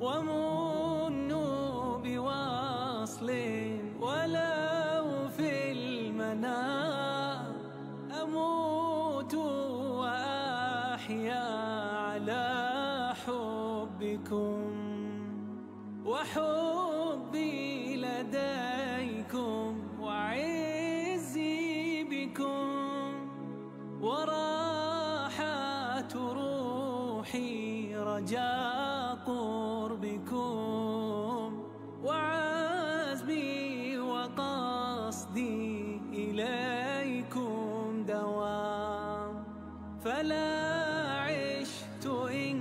ومنوا بوصل ولو في المنام، أموت وأحيا على حبكم، وحبي لديكم وعزي بكم، وراحة روحي رجاء قربكم، وعزمي وقصدي إليكم دوام. فلا عشت إن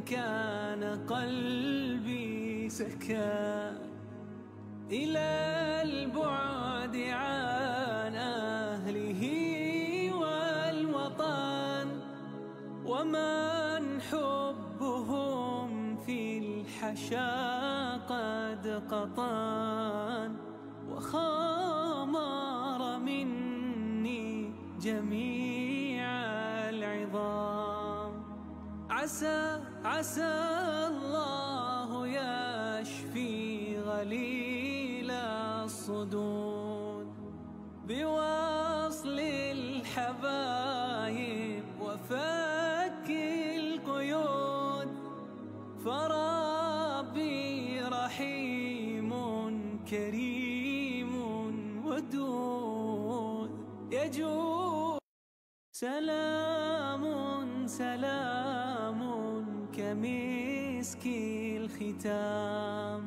كان قلبي سكا إلى البعد عن أهله والوطن، ومن حبهم في الحشا قد قطن، وخامر مني جميع العظام. عسى الله يشفي غليل الصدود بوصل الحبايب وفك القيود، فربي رحيم كريم ودود يجود. سلام كمسك الختام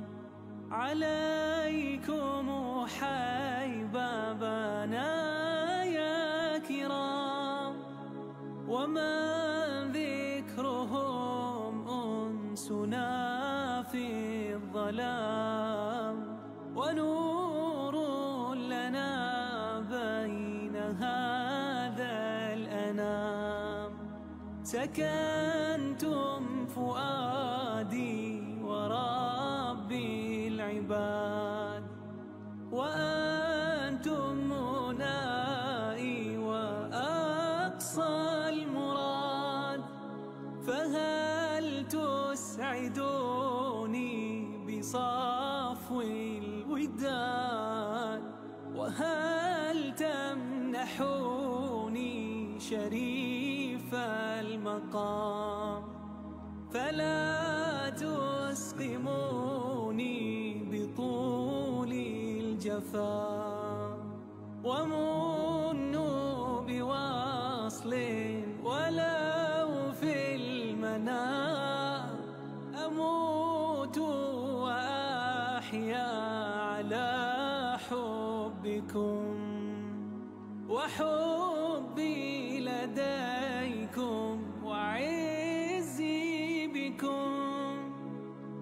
عليكم حبابنا يا كرام، ومن ذكرهم أنسنا في الظلام، ونور لنا بين هذا الأنام. سكنتم فؤادي وربي العباد، وأنتم منائي وأقصى المراد، فهل تسعدوني بصفو الوداد، وهل تمنحوني شريف المقام، فلا تسقموني بطول الجفا، ومنوا بوصل ولو في المنام، أموت وأحيا على حبكم، وحبي لديكم وعزي بكم،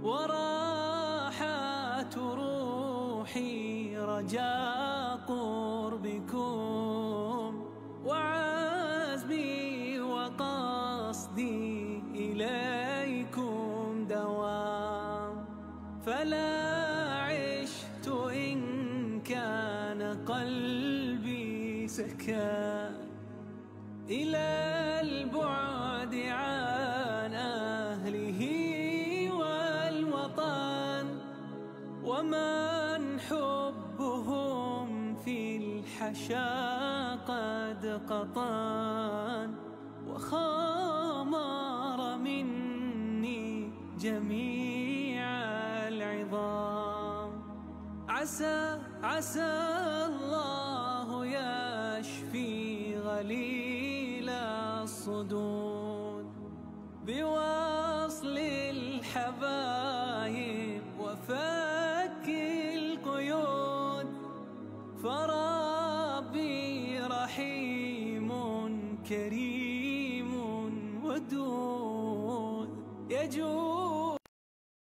وراحة روحي رجاء قربكم، وعزمي وقصدي إليكم دوام. فلا عشت إن كان قلبي سكا إلى البعد عن أهله والوطن، ومن حبهم في الحشا قد قطن، وخامر مني جميع العظام. عسى الله يشفي غليل الصدود بوصل الحبايب وفك القيود، فربي رحيم كريم ودود يجود.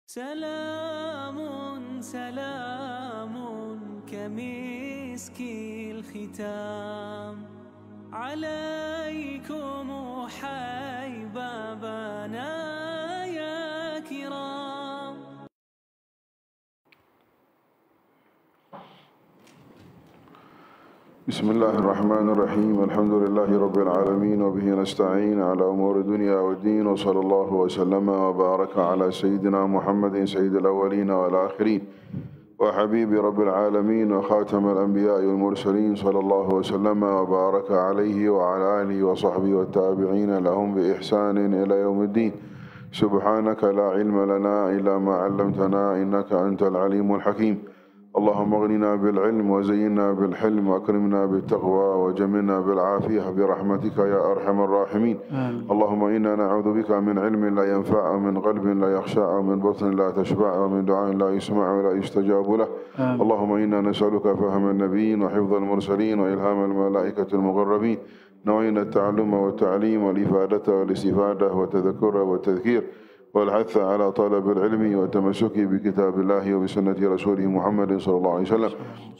سلام كمسك الختام عليكم حبابنا يا كرام. بسم الله الرحمن الرحيم الحمد لله رب العالمين وبه نستعين على أمور الدنيا والدين وصلى الله وسلم وبارك على سيدنا محمد سيد الأولين والآخرين وحبيب رب العالمين وخاتم الأنبياء والمرسلين صلى الله وسلم وبارك عليه وعلى آله وصحبه والتابعين لهم بإحسان إلى يوم الدين سبحانك لا علم لنا إلا ما علمتنا إنك أنت العليم الحكيم اللهم اغننا بالعلم وزينا بالحلم واكرمنا بالتقوى وجملنا بالعافية برحمتك يا أرحم الراحمين اللهم إنا نعوذ بك من علم لا ينفع ومن قلب لا يخشع ومن بطن لا تشبع ومن دعاء لا يسمع ولا يستجاب له اللهم إنا نسألك فهم النبيين وحفظ المرسلين وإلهام الملائكة المقربين نوينا التعلم والتعليم والإفادة والاستفادة والتذكر والتذكير والحث على طلب العلم والتمسك بكتاب الله وبسنة رسوله محمد صلى الله عليه وسلم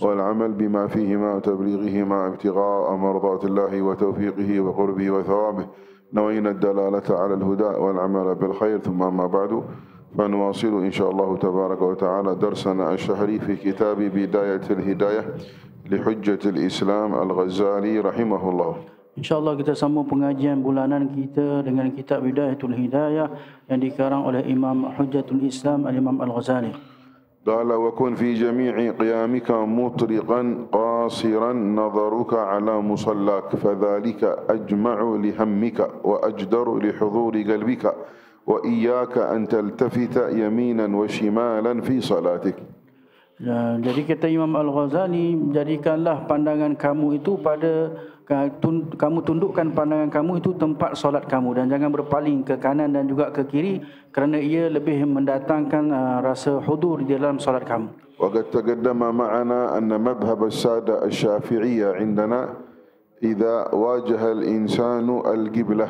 والعمل بما فيهما وتبليغهما ابتغاء مرضات الله وتوفيقه وقربه وثوابه نوينا الدلالة على الهدى والعمل بالخير ثم ما بعد فنواصل إن شاء الله تبارك وتعالى درسنا الشهري في كتاب بداية الهداية لحجة الإسلام الغزالي رحمه الله. InsyaAllah kita sambung pengajian bulanan kita dengan kitab Bidayatul Hidayah yang dikarang oleh Imam Hujjatul Islam Al-Imam Al-Ghazali. قال وكن في جميع قيامك مطرقا قاصرا نظرك على مصلاك فذلك أجمع لهمك وأجدر لحضور قلبك وإياك أن تلتفت يمينا وشمالا في صلاتك. Jadi kata Imam Al-Ghazali, jadikanlah pandangan kamu itu kamu tundukkan pandangan kamu itu tempat solat kamu dan jangan berpaling ke kanan dan juga ke kiri kerana ia lebih mendatangkan rasa hudur di dalam solat kamu. وقد تقدم معنا أن مذهب السادة الشافعية عندنا إذا واجه الإنسان القبلة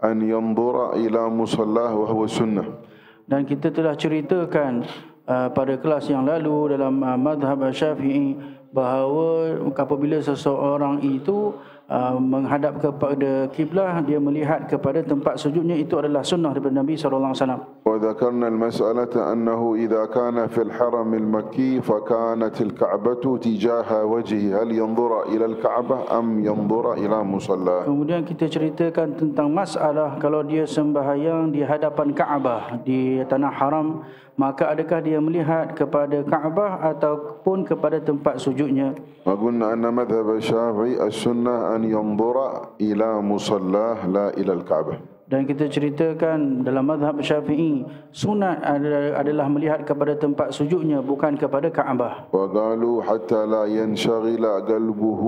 أن ينظر إلى مصلاه وهو السنة. Dan kita telah ceritakan pada kelas yang lalu dalam mazhab Syafi'i bahawa apabila seseorang itu menghadap kepada kiblah, dia melihat kepada tempat sujudnya, itu adalah sunnah daripada Nabi SAW. وذكرنا المسألة أنه إذا كان في الحرم المكي فكانت الكعبة تجاه وجهه هل ينظر إلى الكعبة أم ينظر إلى مصلاه. Kemudian kita ceritakan tentang masalah kalau dia sembahyang di hadapan Kaabah di tanah haram, maka adakah dia melihat kepada Kaabah ataupun kepada tempat sujudnya. وقلنا أن مذهب الشافعي السنة أن ينظر إلى مصلاه لا إلى الكعبة. Dan kita ceritakan dalam mazhab Syafi'i sunat adalah melihat kepada tempat sujudnya bukan kepada Kaabah. وقالوا حتى لا ينشغل قلبه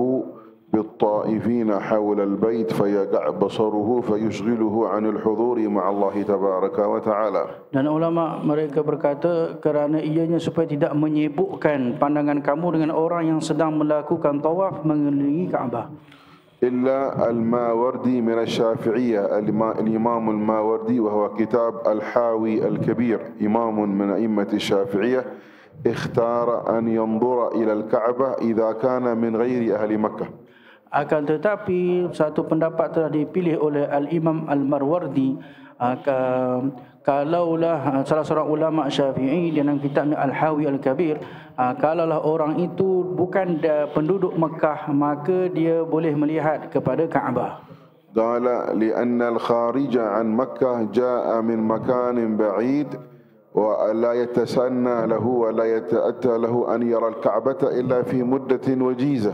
بالطائفين حول البيت فيقع بصره فيشغله عن الحضور مع الله تبارك وتعالى. Dan ulama mereka berkata kerana ianya supaya tidak menyibukkan pandangan kamu dengan orang yang sedang melakukan tawaf mengelilingi Kaabah. إلا الماوردي من الشافعية الإمام الماوردي وهو كتاب الحاوي الكبير إمام من أئمة الشافعية اختار أن ينظر إلى الكعبة إذا كان من غير أهل مكة. Akan tetapi satu pendapat telah dipilih oleh Al-Imam Al-Marwardi, kalaulah salah seorang ulama Syafi'i dalam kitabnya Al-Hawi Al-Kabir, kalaulah orang itu bukan penduduk Mekah, maka dia boleh melihat kepada Kaabah. قال لأن الخارج عن مكة جاء من مكان بعيد ولا يتسنى له ولا يتأتى له أن يرى الكعبة إلا في مدة وجيزة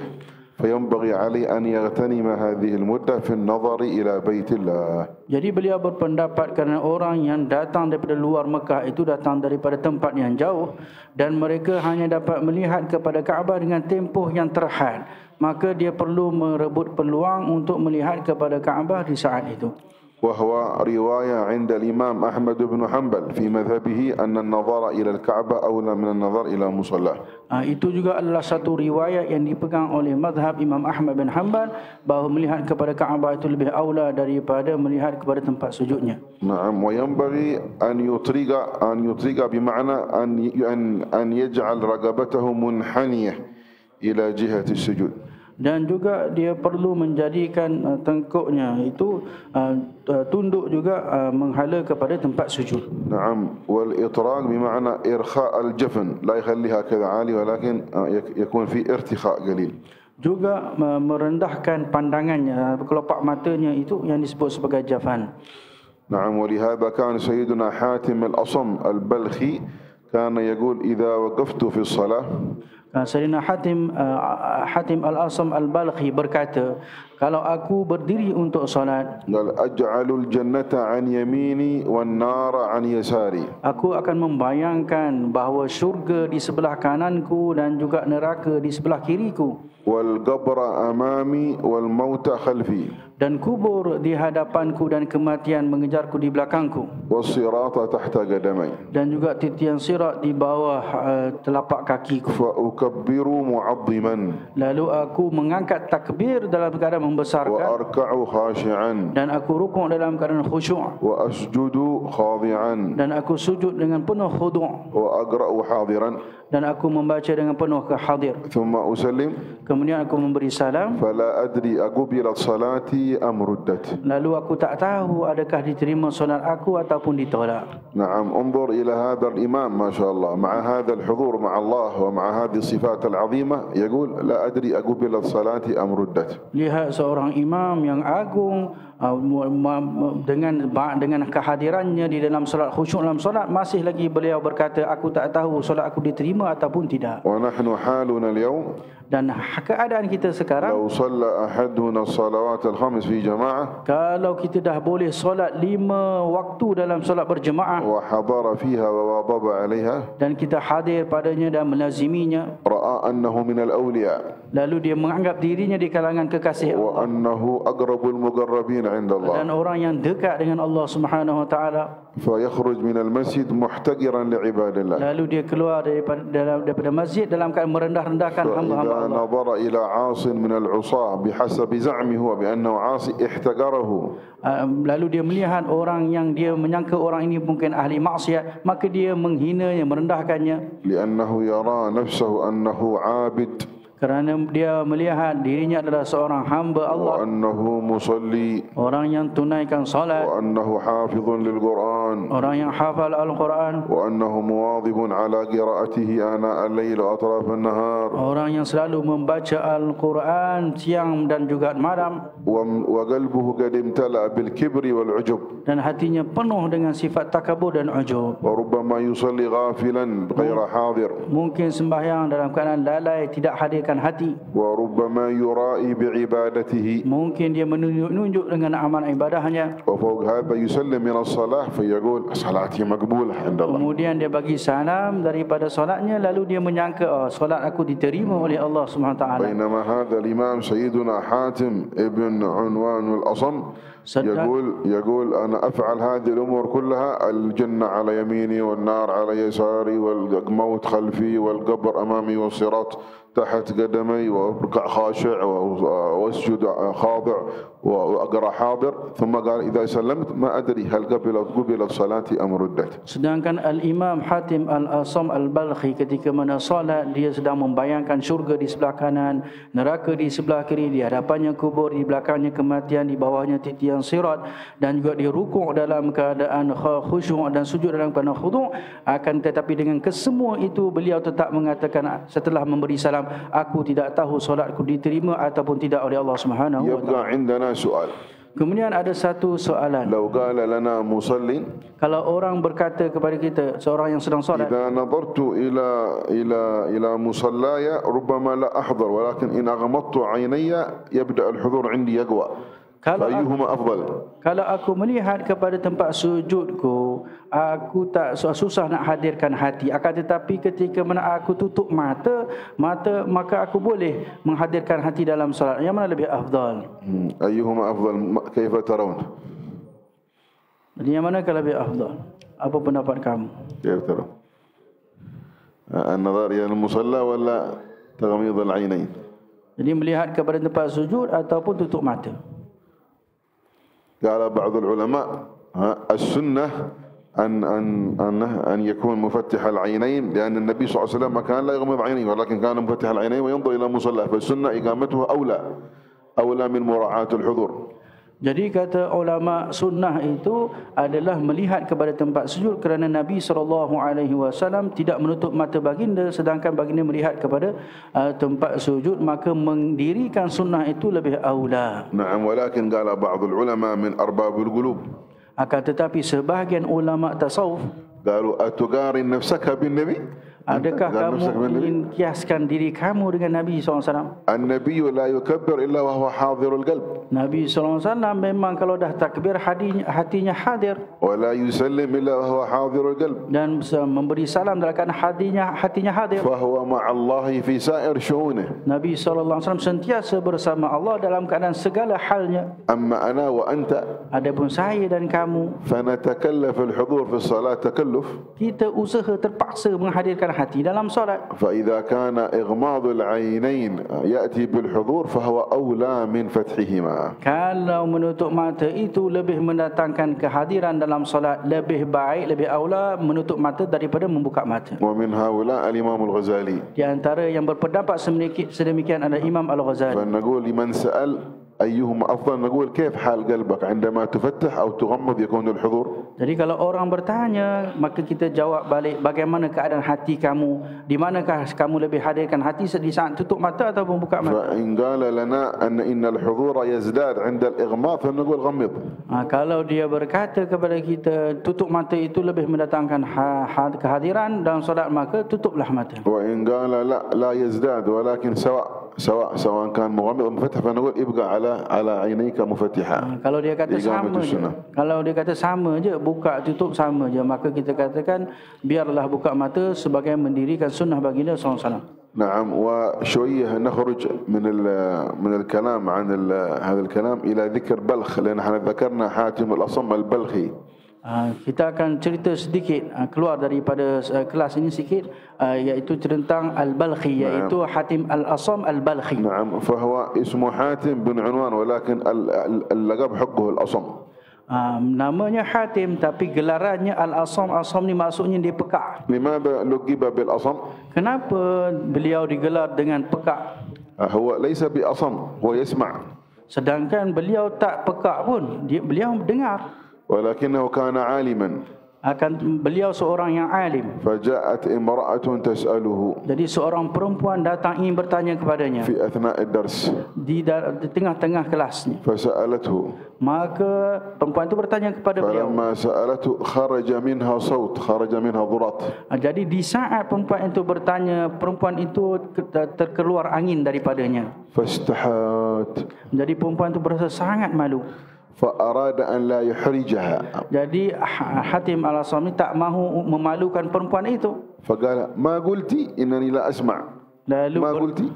فينبغي عليه أن يغتنم هذه المدة في النظر إلى بيت الله. Jadi beliau berpendapat kerana orang yang datang daripada luar Mekah itu datang daripada tempat yang jauh dan mereka hanya dapat melihat kepada Kaabah dengan tempoh yang terhad, maka dia perlu merebut peluang untuk melihat kepada Kaabah di saat itu. وهو رواية عند الإمام أحمد بن حنبل في مذهبه أن النظر إلى الكعبة أولى من النظر إلى مصلاه. Itu juga adalah satu riwayat yang dipegang oleh mazhab Imam Ahmad bin Hanbal bahawa melihat kepada Kaabah itu lebih aula daripada melihat kepada tempat sujudnya. نعم وينبغي أن يطرق بمعنى أن يجعل رقبته منحنية إلى جهة السجود. Dan juga dia perlu menjadikan tengkuknya itu tunduk juga menghala kepada tempat sujud. نعم والإطراق بمعنى إرخاء الجفن لا يخليها كذا عالي ولكن يكون في ارتخاء قليل. juga merendahkan pandangannya, kelopak matanya itu yang disebut sebagai jafan. نعم. ولهذا كان سيدنا حاتم الأصم البلخي كان يقول إذا وقفت في الصلاة Sayyidina Hatim Al-Asam Al-Balkhi berkata, kalau aku berdiri untuk solat, قال أجعل الجنة عن يميني والنار عن يساري. aku akan membayangkan bahawa syurga di sebelah kananku dan juga neraka di sebelah kiriku, والقبر أمامي والموت خلفي. dan kubur di hadapanku dan kematian mengejarku di belakangku, والصراط تحت قدمي. dan juga titian sirat di bawah telapak kakiku. فأكبر معظما Lalu aku mengangkat takbir dalam keadaan membesarkan, وأركع خاشعا dan aku rukuk dalam keadaan khusyuk, وأسجد خاضعا dan aku sujud dengan penuh khudu', وأقرأ حاضرا dan aku membaca dengan penuh kehadir. ثم أسلم Kemudian aku memberi salam. فلا أدري أقبلت صلاتي أم ردت. Lalu aku tak tahu adakah diterima solat aku ataupun ditolak. نعم. انظر إلى هذا الإمام ما شاء الله مع هذا الحضور مع الله ومع هذه الصفات العظيمة يقول لا أدري أقبلت صلاتي أم ردت. Lihat seorang imam yang agung dengan kehadirannya di dalam solat, khusyuk dalam solat, masih lagi beliau berkata, aku tak tahu solat aku diterima ataupun tidak. ونحن حالنا اليوم Dan keadaan kita sekarang, لو صلى أحدنا الصلوات الخمس في جماعة kalau kita dah boleh solat 5 waktu dalam solat berjemaah, وحضر فيها وواظب عليها dan kita hadir padanya dan melaziminya, رأى أنه من الأولياء lalu dia menganggap dirinya di kalangan kekasih Allah, وأنه أقرب المقربين عند الله, dan orang yang dekat dengan Allah Subhanahu wa taala, فيخرج من المسجد محتقرا لعباد الله. lalu dia keluar daripada masjid dalam keadaan merendah-rendahkan hamba-hamba فإذا Allah. نظر إلى عاص من العصاة بحسب زعمه وبأنه عاصي احتقره. Lalu dia melihat orang yang dia menyangka orang ini mungkin ahli maksiat, maka dia menghinanya, merendahkannya, لأنه يرى نفسه أنه عابد kerana dia melihat dirinya adalah seorang hamba Allah, وأنه مصلي orang yang tunaikan salat, وأنه حافظ للقرآن orang yang hafal Al-Quran, وأنه مواظب على قراءته آناء الليل وأطراف النهار, orang yang selalu membaca Al-Quran siang dan juga malam, وقلبه قد امتلأ بالكبر والعجب, dan hatinya penuh dengan sifat takabur dan ujub. وربما يصلي غافلا غير حاضر, Mungkin sembahyang dalam keadaan lalai, tidak hadirkan hati. وربما يرائي بعبادته, Mungkin dia menunjuk dengan amal ibadahnya. وفوق هذا يسلم من الصلاة فيقول صلاتي مقبولة عند الله. Kemudian dia bagi salam daripada solatnya, lalu dia menyangka, solat aku diterima oleh Allah Subhanahu wa taala. بينما هذا الإمام سيدنا حاتم ابن عنوان الأصم يقول أنا أفعل هذه الأمور كلها، الجنة على يميني والنار على يساري والموت خلفي والقبر أمامي والصراط تحت قدمي واركع خاشع واسجد خاضع واقرا حاضر. ثم قال اذا سلمت ما ادري هل قبلت صلاتي ام ردت. Sedangkan Al-Imam Hatim Al-Asam Al-Balkhi ketika mana salat, dia sedang membayangkan syurga di sebelah kanan, neraka di sebelah kiri, di hadapannya kubur, di belakangnya kematian, di bawahnya titian sirat, dan juga dia rukuk dalam keadaan khusyuk dan sujud dalam keadaan khudu'. Akan tetapi dengan kesemua itu beliau tetap mengatakan setelah memberi salam, aku tidak tahu solatku diterima ataupun tidak oleh Allah Subhanahu wa taala. يبقى عندنا سؤال. Kemudian ada satu soalan. لو قال لنا مصلي Kalau orang berkata kepada kita, seorang yang sedang solat, إذا نظرت إلى مصلاي ربما لا أحضر، ولكن إن أغمضت عيني يبدأ الحضور عندي يقوى، فأيهما أفضل؟ Kalau aku melihat kepada tempat sujudku, aku tak susah nak hadirkan hati. Akan tetapi ketika mana aku tutup mata, maka aku boleh menghadirkan hati dalam solat. Yang mana lebih afdal? أيهما أفضل كيف ترون؟ Jadi yang mana lebih afdal? Apa pendapat kamu? كيف ترون؟ النظر إلى المصلى ولا تغميض العينين؟ Jadi melihat kepada tempat sujud ataupun tutup mata. قال بعض العلماء السنة أن يكون مفتح العينين، لأن النبي صلى الله عليه وسلم كان لا يغمض عينيه ولكن كان مفتح العينين وينظر إلى مصلاه، فالسنة إقامته أولى من مراعاة الحضور. Jadi kata ulama sunnah itu adalah melihat kepada tempat sujud kerana Nabi SAW tidak menutup mata baginda sedangkan baginda melihat kepada tempat sujud, maka mendirikan sunnah itu lebih aula. نعم ولكن قال بعض العلماء من أرباب القلوب Akan tetapi sebahagian ulama tasawuf قالوا أتقارن نفسك بالنبي adakah kamu ingin kiaskan diri kamu dengan Nabi SAW? النبي لا يكبر إلا وهو حاضر القلب Nabi SAW memang kalau dah takbir hatinya hadir ولا يسلم إلا وهو حاضر القلب dan memberi salam dalam keadaan hatinya hadir. فهو مع الله في سائر شؤونه. Nabi SAW sentiasa bersama Allah dalam keadaan segala halnya. أما أنا وأنت Adapun saya dan kamu, فنتكلف الحضور في الصلاة تكلف. kita usaha terpaksa menghadirkan hati dalam solat. فإذا كان إغماض العينين يأتي بالحضور فهو أولى من فتحهما. Kalau menutup mata itu lebih mendatangkan kehadiran dalam solat, lebih baik, lebih aula menutup mata daripada membuka mata. ومن هؤلاء الإمام الغزالي. Di antara yang berpendapat sedemikian adalah Imam Al-Ghazali. فنقول لمن سأل أيهما أفضل نقول كيف حال قلبك عندما تفتح أو تغمض يكون الحضور. Jadi kalau orang bertanya, maka kita jawab balik, bagaimana keadaan hati kamu? Di manakah kamu lebih hadirkan hati di saat tutup mata atau membuka mata? فإن قال لنا إن الحضور يزداد عند الإغماض فنقول غمض. Kalau dia berkata kepada kita tutup mata itu lebih mendatangkan kehadiran dalam solat, maka tutuplah mata. وإن قال لا يزداد ولكن سواء كان مغمض أو مفتح فنقول ابقى على عينيك مفتحا. Kalau dia kata sama je, kalau dia kata sama je, buka tutup sama je, maka kita katakan biarlah buka mata sebagai mendirikan sunnah baginda SAW. نعم. وشوية نخرج من الكلام عن هذا الكلام إلى ذكر بلخ لأن احنا ذكرنا حاتم الأصم البلخي. Kita akan cerita sedikit keluar daripada kelas ini sikit, iaitu tentang Al-Balkhi, iaitu Hatim Al-Asam Al-Balkhi. نعم. فهو اسمه حاتم بن عنوان ولكن اللقب حقه الأصم. Namanya Hatim tapi gelarannya Al-Asam. Asam ni maksudnya dia pekak. لماذا لقب بالأصم؟ Kenapa beliau digelar dengan pekak? هو ليس بأصم، هو يسمع. Sedangkan beliau tak pekak pun, beliau dengar. ولكنه كان عالما. Beliau seorang yang alim. فجاءت امرأة تسأله. Jadi seorang perempuan datang ingin bertanya kepadanya في أثناء الدرس. di tengah-tengah kelasnya. فسألته. Maka perempuan itu bertanya kepada beliau. فلما سألته خرج منها صوت، خرج منها ضراط. Jadi di saat perempuan itu bertanya, perempuan itu terkeluar angin daripadanya. فاستحات. Jadi perempuan itu berasa sangat malu. فأراد أن لا يحرجها. Jadi Hatim Al-Asam tak mahu memalukan perempuan itu. فقال ما قلتي إنني لا أسمع. Lalu ما قلتي.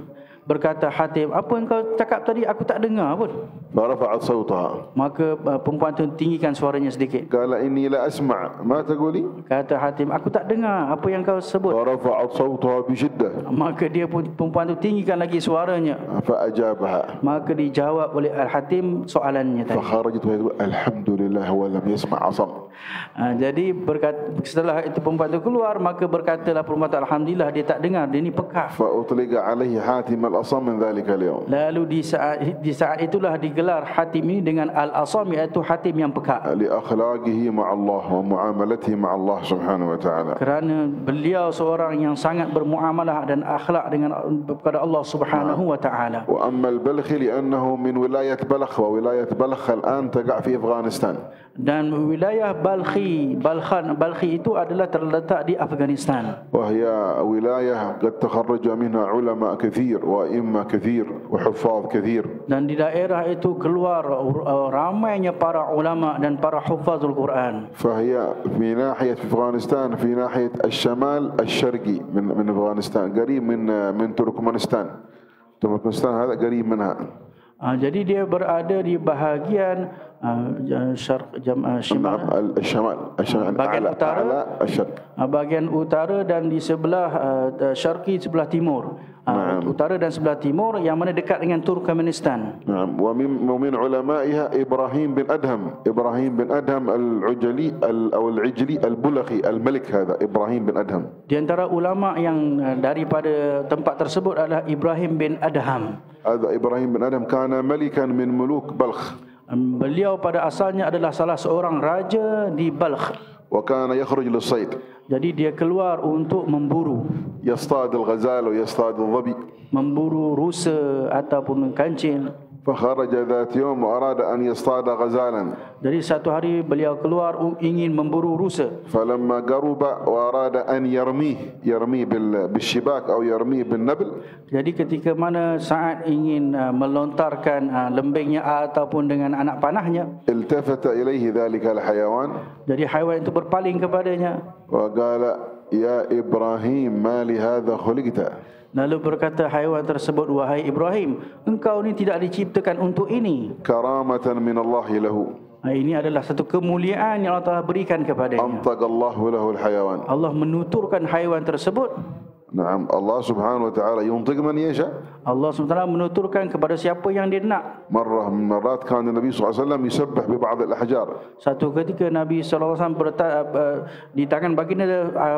berkata Hatim, apa yang kau cakap tadi aku tak dengar pun. فرفعت صوتها. Maka perempuan itu tinggikan suaranya sedikit. قال إني لا أسمع ما تقولي. Kata Hatim, aku tak dengar apa yang kau sebut. فرفعت صوتها بشدة. Maka perempuan itu tinggikan lagi suaranya. فأجابها. Maka dijawab oleh Al-Hatim soalannya tadi. فخرجت وهي تقول الحمد لله هو لم يسمع أصم. Jadi setelah itu perempuan itu keluar, maka berkatalah perempuan itu, alhamdulillah dia tak dengar, dia ni pekak. فأطلق عليه حاتم الأصم من ذلك اليوم. Lalu di saat itulah digelar Hatim ini dengan Al-Asam, iaitu Hatim yang pekak. لأخلاقه مع الله ومعاملته مع الله سبحانه وتعالى. Kerana beliau seorang yang sangat bermuamalah dan akhlak kepada Allah Subhanahu wa taala. وأما البلخي لأنه من ولاية بلخ، وولاية بلخ الآن تقع في أفغانستان. Dan wilayah Balkhi itu adalah terletak di Afghanistan. وهي ولاية قد تخرج منها علماء كثير وأئمة كثير وحفاظ كثير. Dan di daerah itu keluar ramainya para ulama dan para hufazul Quran. فهي في ناحية أفغانستان في ناحية الشمال الشرقي من أفغانستان، قريب من تركمانستان. تركمانستان هذا قريب منها. Jadi dia berada di bahagian الشمال bagian utara, أعلى الشرق. bagian utara dan di sebelah syarqi, sebelah timur. Utara dan sebelah timur yang mana dekat dengan Turkmenistan. نعم. ومن علمائها إبراهيم بن أدهم العجلي أو العجلي البلخي الملك، هذا إبراهيم بن أدهم. Di antara ulama yang daripada tempat tersebut adalah Ibrahim bin Adham. هذا إبراهيم بن أدهم كان ملكا من ملوك بلخ. Beliau pada asalnya adalah salah seorang raja di Balkh. وكان يخرج للصيد Jadi dia keluar untuk memburu, يصطاد الغزال ويصطاد الظبي. memburu rusa ataupun kancil. فخرج ذات يوم وأراد أن يصطاد غزالا Jadi satu hari beliau keluar ingin memburu rusa. فلما قرب وأراد أن يرميه بالشباك أو يرميه بالنبل. Jadi ketika mana saat ingin melontarkan lembingnya ataupun dengan anak panahnya, التفت إليه ذلك الحيوان jadi haiwan itu berpaling kepadanya. وقال يا إبراهيم ما لهذا خلقت. Lalu berkata haiwan tersebut, wahai Ibrahim, engkau ni tidak diciptakan untuk ini. كرامة من الله له. Ini adalah satu kemuliaan yang Allah Ta'ala berikan kepadanya. أنطق الله له الحيوان. Allah menuturkan haiwan tersebut. نعم الله سبحانه وتعالى ينطق من يشاء. Allah SWT menuturkan kepada siapa yang dia nak. مرة من مرات كان النبي صلى الله عليه وسلم يسبح ببعض الأحجار. Satu ketika Nabi SAW di tangan baginda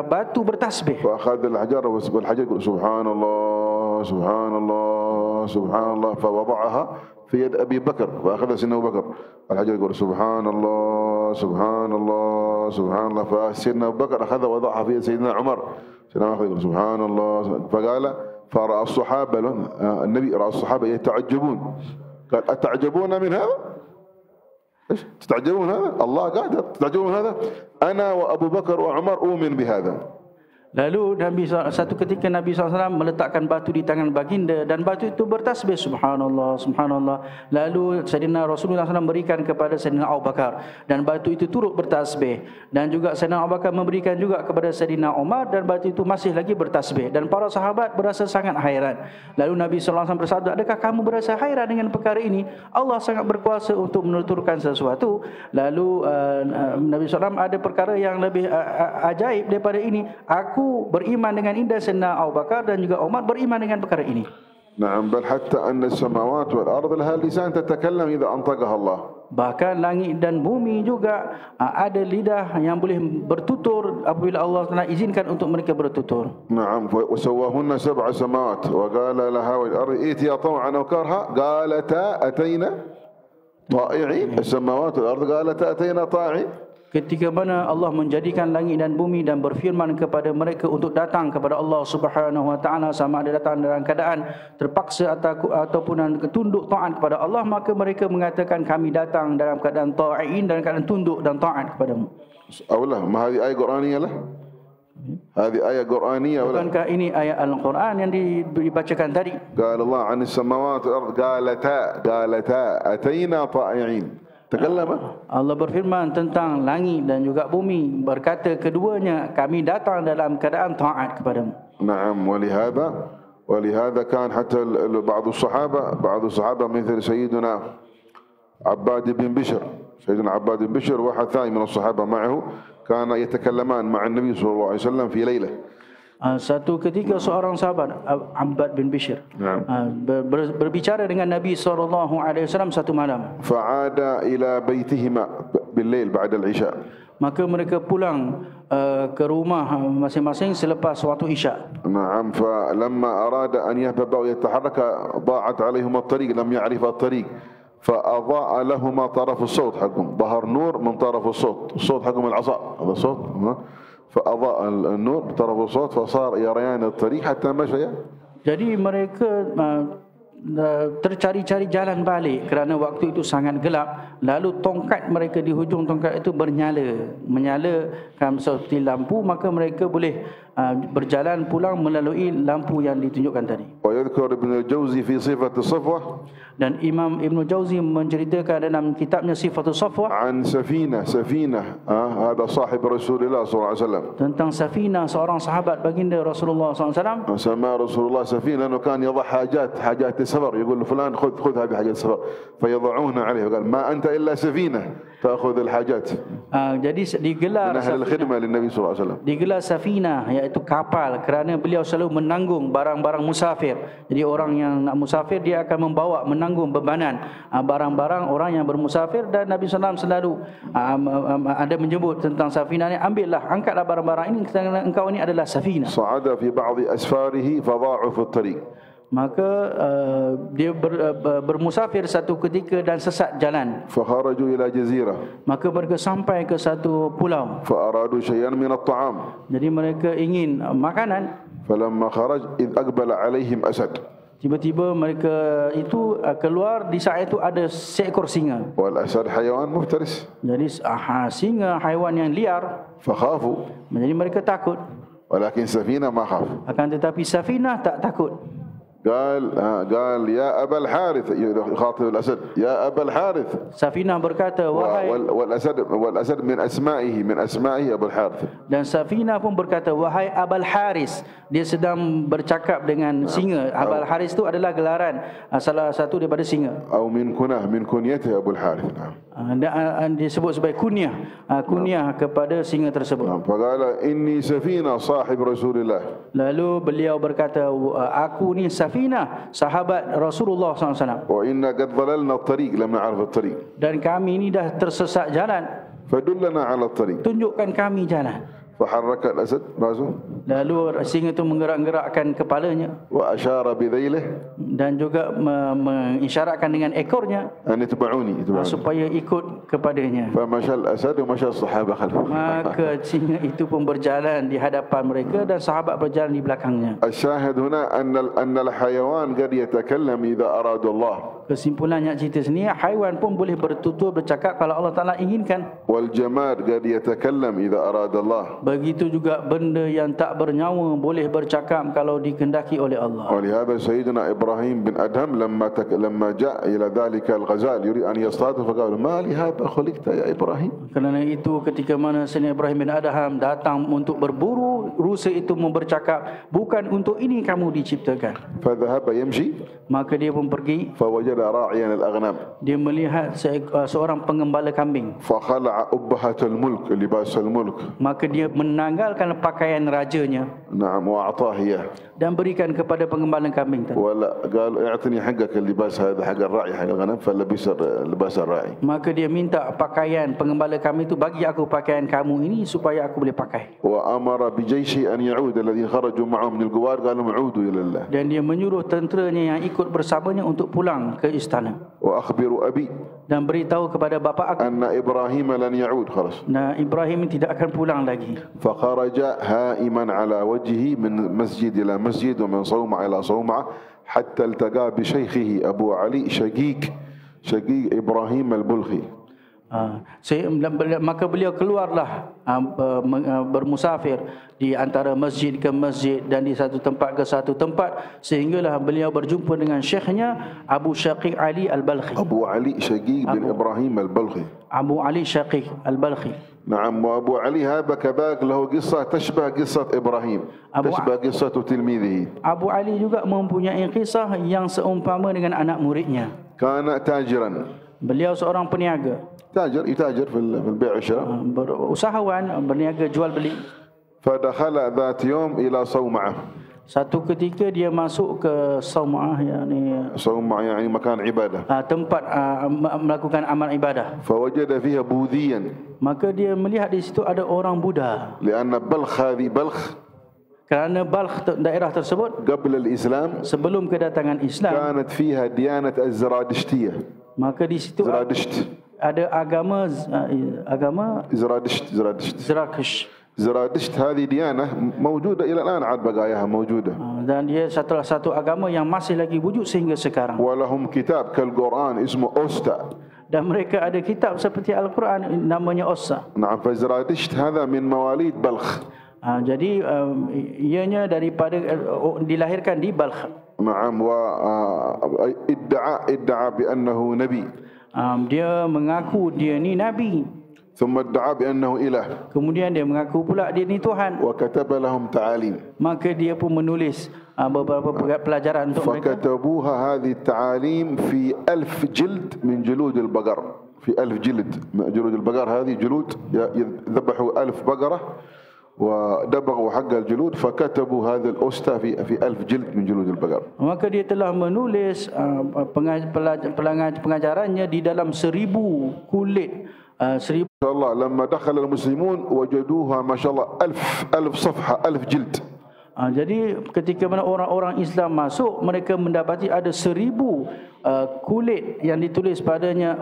batu bertasbih. فأخذ الأحجار والحجر يقول سبحان الله سبحان الله سبحان الله فوضعها في يد أبي بكر فأخذ سيدنا أبو بكر. الحجر يقول سبحان الله سبحان الله سبحان الله فسيدنا أبو بكر أخذ وضعها في يد سيدنا عمر. سيدنا عمر يقول سبحان الله فقال فرأى الصحابة النبي رأى الصحابة يتعجبون قال أتعجبون من هذا؟ إيش تتعجبون هذا؟ الله قادر تتعجبون هذا؟ أنا وأبو بكر وعمر أؤمن بهذا. Lalu satu ketika Nabi SAW meletakkan batu di tangan baginda dan batu itu bertasbih subhanallah subhanallah. Lalu Sayyidina Rasulullah SAW berikan kepada Sayyidina Abu Bakar dan batu itu turut bertasbih, dan juga Sayyidina Abu Bakar memberikan juga kepada Sayyidina Umar dan batu itu masih lagi bertasbih, dan para sahabat berasa sangat hairan. Lalu Nabi SAW bersabda, adakah kamu berasa hairan dengan perkara ini? Allah sangat berkuasa untuk menuturkan sesuatu. Lalu Nabi SAW ada perkara yang lebih ajaib daripada ini. Aku beriman dengan indah Sayyidina Abu Bakar dan juga Umar beriman dengan perkara ini. نعم بل حتى أن السماوات والأرض لها لسان تتكلم إذا أنطقها الله. Bahkan langit dan bumi juga ada lidah yang boleh bertutur apabila Allah Taala izinkan untuk mereka bertutur. نعم وسواهن 7 سماوات وقال لها والأرض ائتيا طوعا أو كرها قالتا أتينا طائعين. السماوات والأرض قالتا أتينا طائعين. Ketika mana Allah menjadikan langit dan bumi dan berfirman kepada mereka untuk datang kepada Allah Subhanahu Wa Taala, sama ada datang dalam keadaan terpaksa ataupun tunduk taat kepada Allah, maka mereka mengatakan kami datang dalam keadaan ta'in, dalam keadaan tunduk dan taat kepadamu. أولا ما هذه آية قرآنية له؟ هذه آية قرآنية ولا؟ Bukankah ini ayat Al-Quran yang dibacakan tadi? قال الله عن السماوات والأرض قالتا أتينا طائعين. تكلم. Allah berfirman tentang langit dan juga bumi, berkata keduanya kami datang dalam keadaan taat kepadamu. نعم ولهذا كان حتى بعض الصحابة مثل سيدنا عباد بن بشر. سيدنا عباد بن بشر واحد ثاني من الصحابة معه كان يتكلمان مع النبي صلى الله عليه وسلم في ليلة. Satu ketika seorang sahabat Abbad bin Bishr berbicara dengan Nabi SAW satu malam. فعاد إلى بيتهما بالليل بعد العشاء. Maka mereka pulang ke rumah masing-masing selepas waktu Isya. نعم فلما أراد أن يذهب ويتحرك ضاعت عليهما الطريق لم يعرف الطريق فأضاء لهما طرف الصوت حقهم. ظهر نور من طرف الصوت حقهم العصا هذا صوت فأضاء النور طرف الصوت فصار يريان الطريق حتى مشى. Jadi mereka tercari-cari jalan balik kerana waktu itu sangat gelap. Lalu tongkat mereka di hujung tongkat itu menyala seperti lampu, maka mereka boleh berjalan pulang melalui lampu yang ditunjukkan tadi. ويذكر ابن الجوزي في صفة الصفوة. Dan Imam Ibn Jauzi menceritakan dalam kitabnya Sifatul Safwah عن سفينة هذا صاحب رسول الله صلى الله عليه وسلم. tentang Safina, seorang sahabat baginda Rasulullah SAW. سمى رسول الله سفينة لأنه كان يضع حاجات السفر. يقول فلان خذ هذه حاجات السفر فيضعونها عليه. قال ما أنت إلا سفينة تأخذ الحاجات. Jadi digelar من أهل الخدمة للنبي صلى الله عليه وسلم. Digelar Safina, iaitu kapal, kerana beliau selalu menanggung barang-barang musafir. Jadi orang yang nak musafir dia akan menanggung bebanan barang-barang orang yang bermusafir, dan Nabi SAW selalu ada menyebut tentang Safina ni, ambillah, angkatlah barang-barang ini kerana engkau ini adalah Safina. صعد في بعض أسفاره فضاعوا في الطريق. Maka dia bermusafir satu ketika dan sesat jalan. فخرجوا إلى جزيرة Maka mereka sampai ke satu pulau. فأرادوا شيئا من الطعام Jadi mereka ingin makanan. فلما خرج إذ أقبل عليهم أسد Tiba-tiba mereka itu keluar, di saat itu ada seekor singa. والأسد حيوان مفترس Jadi singa haiwan yang liar. فخافوا Jadi mereka takut. ولكن سفينة ما خاف Akan tetapi Safinah tak takut. قال يا أبا الحارث يخاطب الأسد يا أبا الحارث Safinah berkata, wahai, والأسد من أسمائه أبو الحارث. dan Safinah pun berkata, wahai Abul Haris. Dia sedang bercakap dengan singa. Abul Haris itu adalah gelaran salah satu daripada singa. أو من كنيته أبو الحارث. Disebut sebagai kunyah kepada singa tersebut. فقال إني سفينة صاحب رسول الله. Lalu beliau berkata, aku ni Safinah, sahabat Rasulullah SAW. وإنا قد ضللنا الطريق لم نعرف الطريق. Dan kami ni dah tersesat jalan. فدلنا على الطريق. Tunjukkan kami jalan. فحرك الأسد رأسه. Lalu singa itu menggerak-gerakkan kepalanya وأشار بذيله. dan juga mengisyaratkan dengan ekornya أن يتبعوني. supaya ikut kepadanya. فمشى الأسد ومشى الصحابة خلفه. Maka singa itu pun berjalan di hadapan mereka dan sahabat berjalan di belakangnya. الشاهد هنا أن الحيوان قد يتكلم إذا أراد الله. Kesimpulannya cerita sini, haiwan pun boleh bertutur bercakap kalau Allah Ta'ala inginkan. والجماد قد يتكلم إذا أراد الله. Begitu juga benda yang tak bernyawa boleh bercakap kalau dikehendaki oleh Allah. ولهذا سيدنا إبراهيم بن أدهم لما جاء إلى ذلك الغزال يريد أن يصطاده فقال ما لهذا خلقت يا إبراهيم. Kerana itu ketika mana Sayyidina Ibrahim bin Adham datang untuk berburu, rusa itu bercakap, bukan untuk ini kamu diciptakan. فذهب يمشي. Maka dia pun pergi. فوجد راعيا الأغنام. Dia melihat seorang pengembala kambing. فخلع أبهة الملك لباس الملك. Maka dia menanggalkan pakaian rajanya. نعم وأعطاه إياه. Dan berikan kepada pengembala kambing tadi. ولا قال اعطني حقك اللباس هذا حق الراعي حق الغنم فلبس لباس الراعي. Maka dia minta pakaian pengembala kambing itu, bagi aku pakaian kamu ini supaya aku boleh pakai. وأمر بجيشه أن يعود الذين خرجوا معه من الجوار قالوا عودوا إلى الله. Dan dia menyuruh tenteranya yang ikut bersamanya untuk pulang ke istana. وأخبروا أبي. Dan beritahu kepada bapa aku, أن إبراهيم لن يعود خلاص. nah Ibrahim tidak akan pulang lagi. فخرج هائما على وجهه من مسجد إلى مسجد ومن صومعة إلى صومعة حتى التقى بشيخه أبو علي شقيق إبراهيم البلخي. Maka beliau keluarlah bermusafir di antara masjid ke masjid dan di satu tempat ke satu tempat, sehinggalah beliau berjumpa dengan syekhnya Abu Syaqiq Ali Al-Balkhi. Abu Ali Syaqiq bin Ibrahim Al-Balkhi. Abu Ali Syaqiq Al-Balkhi. نعم. وأبو علي هذا كذلك له قصة تشبه قصة إبراهيم تشبه قصة تلميذه. Abu Ali juga mempunyai kisah yang seumpama dengan anak muridnya. كان تاجرا. Beliau seorang peniaga. يتاجر في البيع والشراء. Usahawan, berniaga jual beli. فدخل ذات يوم إلى صومعة. Satu ketika dia masuk ke Sauma'ah, صومعة يعني مكان عبادة. tempat melakukan amal ibadah. فوجد فيها بوذيا. Maka dia melihat di situ ada orang Buddha. لأن بلخ هذه بلخ. Kerana Balkh, daerah tersebut, قبل الإسلام sebelum kedatangan Islam, كانت فيها ديانة الزرادشتية. maka di situ ada agama زرادشت هذه ديانة موجودة إلى الآن عاد بقاياها موجودة. dan dia satu agama yang masih lagi wujud sehingga sekarang. ولهم كتاب كالقرآن اسمه أوستا. Dan mereka ada kitab seperti Al-Quran namanya Ossa. نعم. فزرادشت هذا من مواليد بلخ. Jadi ianya daripada dilahirkan di Balkh. نعم. وادعى بأنه نبي. Dia mengaku dia ni nabi. ثم ادعى بأنه إله. Kemudian dia mengaku pula dia ni Tuhan. وكتب لهم تعاليم. Maka dia pun menulis beberapa pelajaran untuk mereka. فكتبوها هذه التعاليم في 1000 جلد من جلود البقر. في 1000 جلد. جلود البقر هذه جلود ذبحوا 1000 بقرة ودبغوا حق الجلود فكتبوا هذا الأستا في 1000 جلد من جلود البقر. Maka dia telah menulis pengajarannya di dalam 1000 kulit. 1000. الله لما دخل المسلمون وجدوها ما شاء الله 1000 صفحة 1000 جلد. Jadi ketika mana orang-orang Islam masuk, mereka mendapati ada 1000 kulit yang ditulis padanya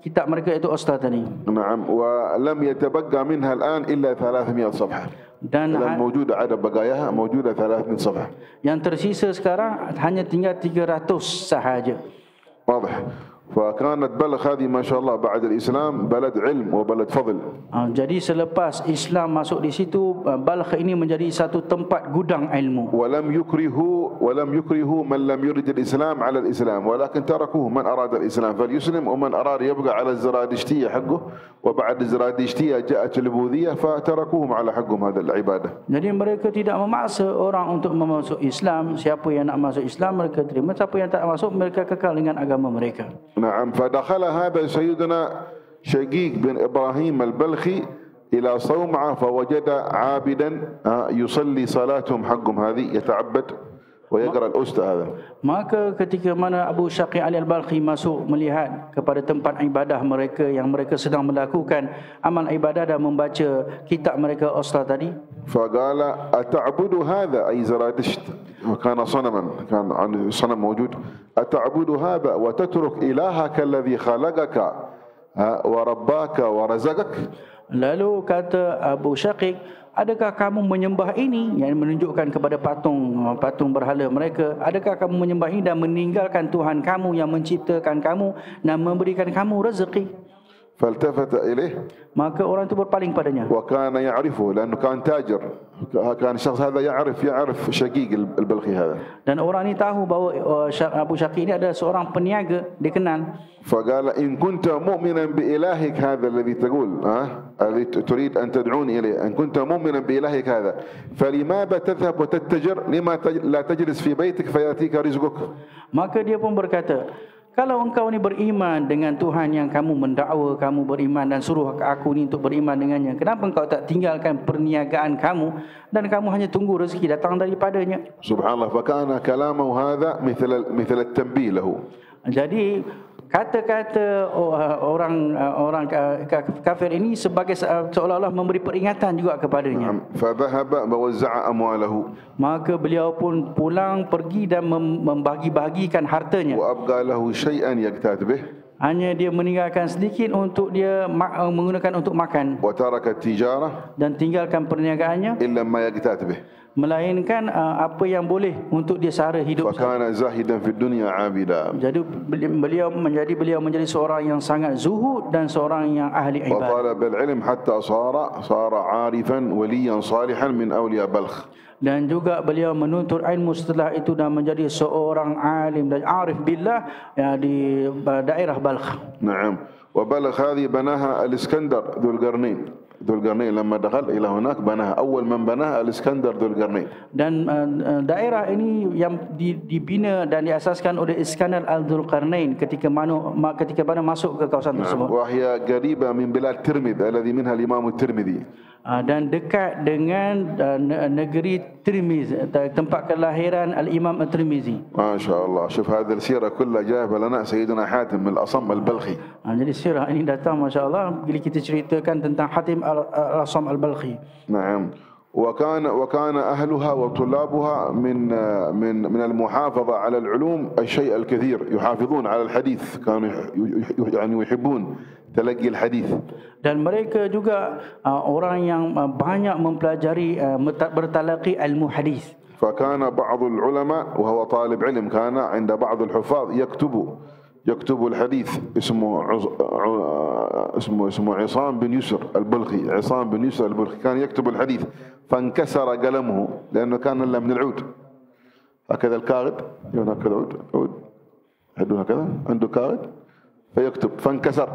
kitab mereka itu Ustaz tadi. نعم ولم يتبقى منها الآن إلا 300 صفحة. Dan موجودة عدد بقاياها موجودة 300 صفحة. yang tersisa sekarang hanya tinggal 300 sahaja. واضح. فكانت بلخ هذه ما شاء الله بعد الإسلام بلد علم وبلد فضل. Jadi selepas Islam masuk di situ, Balkh ini menjadi satu tempat gudang ilmu. ولم يكرهوا من لم يرد الإسلام على الإسلام ولكن تركوه من أراد الإسلام فليسلم ومن أراد يبقى على الزرادشتية حقه وبعد الزرادشتية جاءت البوذية فتركوهم على حقهم هذا العبادة. Jadi mereka tidak memaksa orang untuk masuk Islam. Siapa yang nak masuk Islam mereka terima, siapa yang tak masuk mereka kekal dengan agama mereka. نعم فدخل هذا سيدنا شقيق بن إبراهيم البلخي إلى صومعة فوجد عابدا يصلي صلاتهم حقهم هذه يتعبد ويقرأ الأستاذ هذا. Maka ketika mana Abu Syaqi Ali Al-Balkhi masuk melihat kepada tempat ibadah mereka yang mereka sedang melakukan amal ibadah dan membaca kitab mereka Ustaz tadi, فقال أتعبد هذا أي زرادشت وكان صنما كان صنم موجود أتعبد هذا وتترك إلهك الذي خلقك ورباك ورزقك. Lalu kata Abu Syaqiq, adakah kamu menyembah ini, yang menunjukkan kepada patung berhala mereka, adakah kamu menyembah ini dan meninggalkan Tuhan kamu yang menciptakan kamu dan memberikan kamu rezeki? فالتفت إليه Maka orang itu berpaling padanya. وكان يعرفه لأنه كان تاجر كان الشخص هذا يعرف شقيق البلخي هذا. Dan orang ini tahu bahawa Abu Syaqi ini adalah seorang peniaga, dia kenal. فقال إن كنت مؤمنا بإلهك هذا الذي تقول الذي تريد أن تدعوني إليه إن كنت مؤمنا بإلهك هذا فلماذا تذهب وتتجر لما لا تجلس في بيتك فيأتيك رزقك. Maka dia pun berkata, kalau engkau ni beriman dengan Tuhan yang kamu mendakwa kamu beriman dan suruh aku ni untuk beriman dengannya, kenapa engkau tak tinggalkan perniagaan kamu dan kamu hanya tunggu rezeki datang daripadanya? Subhanallah. فكان كلامه هذا مثل التنبيه له. Jadi kata-kata orang kafir ini sebagai seolah-olah memberi peringatan juga kepadanya. فذهب ووزع أمواله. Maka beliau pun pulang pergi dan membagi-bagikan hartanya. وأبقى له شيئا يقتات به. Hanya dia meninggalkan sedikit untuk dia menggunakan untuk makan. وترك التجارة. Dan tinggalkan perniagaannya. إلا ما يقتات به. Melainkan apa yang boleh untuk dia sara hidup. فكان زاهدا في الدنيا عابدا. Jadi beliau menjadi seorang yang sangat zuhud dan seorang yang ahli ibadah. وطلب العلم حتى صار عارفا وليا صالحا من أولياء بلخ. Dan juga beliau menuntut ilmu setelah itu dan menjadi seorang alim dan arif billah di daerah Balkh. نعم. وبلخ هذه بناها الإسكندر ذو القرنين. ذو القرنين لما دخل إلى هناك بناها أول من بناها الإسكندر ذو القرنين. Dan daerah ini yang dibina dan diasaskan oleh Iskandar Al-Dzulqarnain ketika mana masuk ke kawasan tersebut. وهي قريبة من بلاد ترمذ الذي منها الإمام الترمذي. Dan dekat dengan negeri Tirmizi, tempat kelahiran Al-Imam At-Tirmizi. ما شاء الله. شوف هذه السيرة كلها جايبة لنا سيدنا حاتم من الأصم البلخي. Jadi sirah ini datang masya-Allah bila kita ceritakan tentang Hatim Al-Asam Al-Balkhi. نعم. وكان أهلها وطلابها من المحافظة على العلوم الشيء الكثير يحافظون على الحديث كانوا يعني يحبون تلقي الحديث. Dan mereka juga orang yang banyak mempelajari bertalaqi ilmu hadis. فكان بعض العلماء وهو طالب علم كان عند بعض الحفاظ يكتب الحديث اسمه عصام بن يسر البلخي. عصام بن يسر البلخي كان يكتب الحديث فانكسر قلمه لأنه كان إلا من العود هكذا الكاغد هكذا عود هكذا عنده كاغد فيكتب فانكسر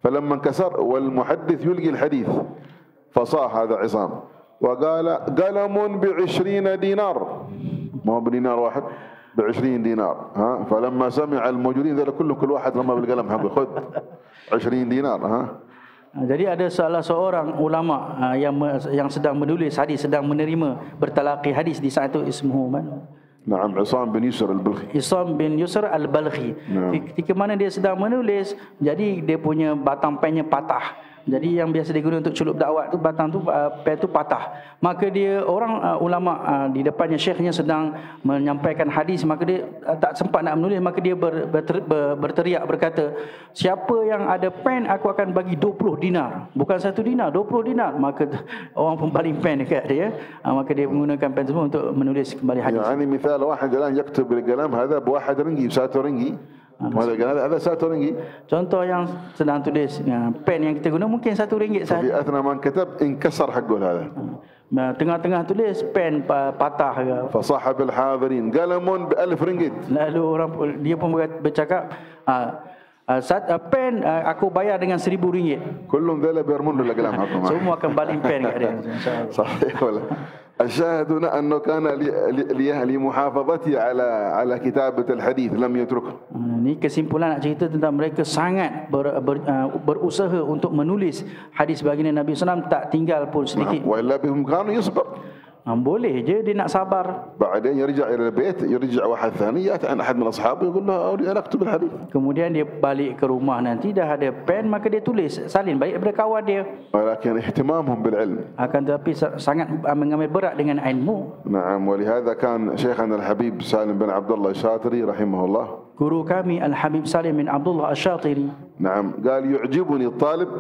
فلما انكسر والمحدث يلقي الحديث فصاح هذا عصام وقال قلم ب20 دينار ما هو بدينار واحد ب20 دينار فلما سمع الموجودين ذلك كلهم كل واحد رمى بالقلم حقه خذ 20 دينار Jadi ada salah seorang ulama yang sedang menulis hadis, sedang menerima bertalaqi hadis di saat itu ismuhu mana? Naam, Isam bin Yusr al-Balkhi. Isam bin Yusr al-Balkhi. Ketika mana dia sedang menulis, jadi dia punya batang pennya patah. Jadi yang biasa digunakan untuk celup dakwat tu, batang tu, pen tu patah. Maka dia orang ulama di depannya syekhnya sedang menyampaikan hadis, maka dia tak sempat nak menulis, maka dia berteriak berkata, siapa yang ada pen aku akan bagi 20 dinar. Bukan 1 dinar, 20 dinar. Maka orang pun baling pen dekat dia. Maka dia menggunakan pen tersebut untuk menulis kembali hadis. يعني مثال واحد الآن يكتب بالقلم هذا ب1 رنجي ب1 رنجي هذا 1 رنجي. Contoh yang sedang tulis, pen yang kita guna mungkin RM1 sahaja. في أثناء ما كتب انكسر حقه هذا. Tengah-tengah tulis pen patah ke. فصاحب الحاضرين قلم ب1000 رنجيت. Lalu orang dia pun bercakap, pen aku bayar dengan RM1,000. كلهم ذولا بيرمون له الأقلام حطهم. Semua akan baling pen kat dia. صحيح ولا؟ الشاهد هنا أنه كان لمحافظته على كتابة الحديث لم يتركه. Ini kesimpulan nak cerita tentang mereka sangat berusaha untuk menulis hadis baginda Nabi SAW, tak tinggal pun sedikit. وإلا بهم كانوا يصبر. Boleh je dia nak sabar. بعدين يرجع إلى البيت يرجع واحد ثاني يأتي عن أحد من أصحابه يقول له أريد أن أكتب الحديث. Kemudian dia balik ke rumah nanti dah ada pen, maka dia tulis salin balik daripada kawan dia. ولكن اهتمامهم بالعلم. Akan tetapi sangat mengambil berat dengan ilmu. نعم ولهذا كان شيخنا الحبيب سالم بن عبد الله الشاطري رحمه الله. Guru kami Al-Habib Salim bin Abdullah Asy-Syatiri. نعم قال يعجبني الطالب.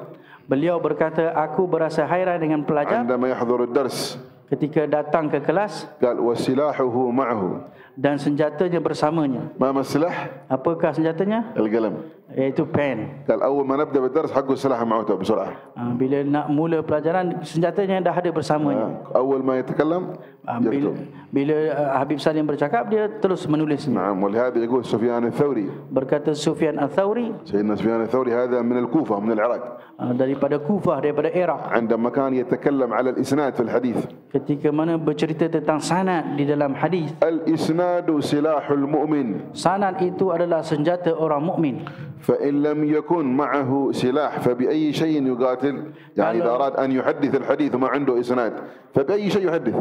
Beliau berkata, aku berasa hairan dengan pelajar عندما يحضر الدرس. Ketika datang ke kelas, قال وسلاحه معه. Dan senjatanya bersamanya. ما السلاح؟ Apakah senjatanya? القلم. Iaitu pen. قال أول ما نبدأ بالدرس حقه السلاح معه بسرعة. Bila nak mula pelajaran, senjatanya dah ada bersamanya. أول ما يتكلم يكتب. Bila Habib Salim bercakap, dia terus menulis. نعم ولهذا يقول سفيان الثوري. Berkata Sufyan Al-Thawri. سيدنا سفيان الثوري هذا من الكوفة من العراق. Daripada Kufah, daripada Iraq. عندما كان يتكلم على الإسناد في الحديث. Ketika mana bercerita tentang sanad di dalam hadis. الإسناد سلاح المؤمن. Sanad itu adalah senjata orang mukmin. فإن لم يكن معه سلاح فبأي شيء يقاتل. يعني إذا أراد أن يحدث الحديث وما عنده إسناد فبأي شيء يحدث.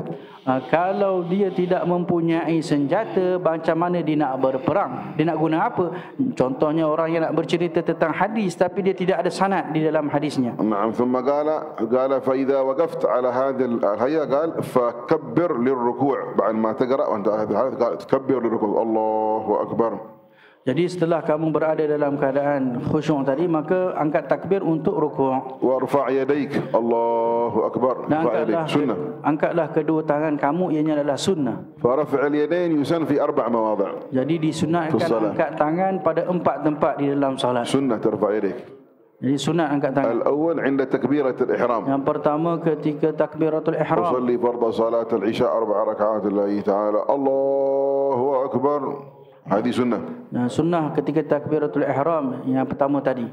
Kalau dia tidak mempunyai senjata, macam mana dia nak berperang? Dia nak guna apa? Contohnya orang yang nak bercerita tentang hadis tapi dia tidak ada sanad di dalam hadisnya. نعم ثم قال فإذا وقفت على هذه الهيئة قال فكبر للركوع. بعد ما تقرأ وأنت قال تكبر للركوع الله أكبر. Jadi setelah kamu berada dalam keadaan khusyuk tadi, maka angkat takbir untuk rukuk. وارفع يديك الله أكبر. ارفع يديك سنة. Angkatlah kedua tangan kamu, ianya adalah sunnah. فرفع اليدين يسن في 4 مواضع. Jadi disunatkan angkat tangan pada 4 tempat di dalam salat. سنة ترفع يديك. Jadi sunat angkat tangan. الأول عند تكبيرة الإحرام. Yang pertama ketika takbiratul ihram. تصلي فرض صلاة العشاء 4 ركعات لله تعالى الله أكبر. هذه سنة. Nah, sunnah ketika takbiratul ihram yang pertama tadi.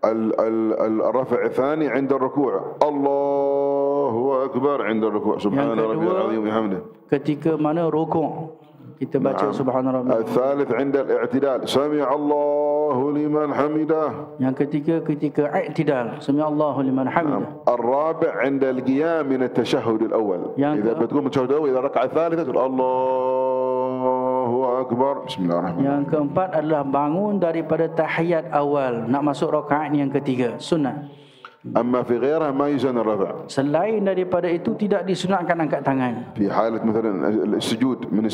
الرفع الثاني عند الركوع الله أكبر عند الركوع سبحان ربي العظيم وبحمده. Ketika mana rukuk kita baca subhana rabbil. الثالث عند الاعتدال سمع الله لمن حمده. Yang ketiga ketika i'tidal sami Allahu liman hamidah. الرابع عند القيام من التشهد الأول. إذا بتقوم التشهد الأول إذا ركعة الثالثة تقول الله أكبر بسم الله الرحمن الرحيم. Yang keempat adalah bangun daripada tahiyat awal nak masuk rakaat yang ketiga, sunnah. أما في غيرها ما يسن الرفع. Selain daripada itu tidak disunatkan angkat tangan. في حالة مثلا السجود من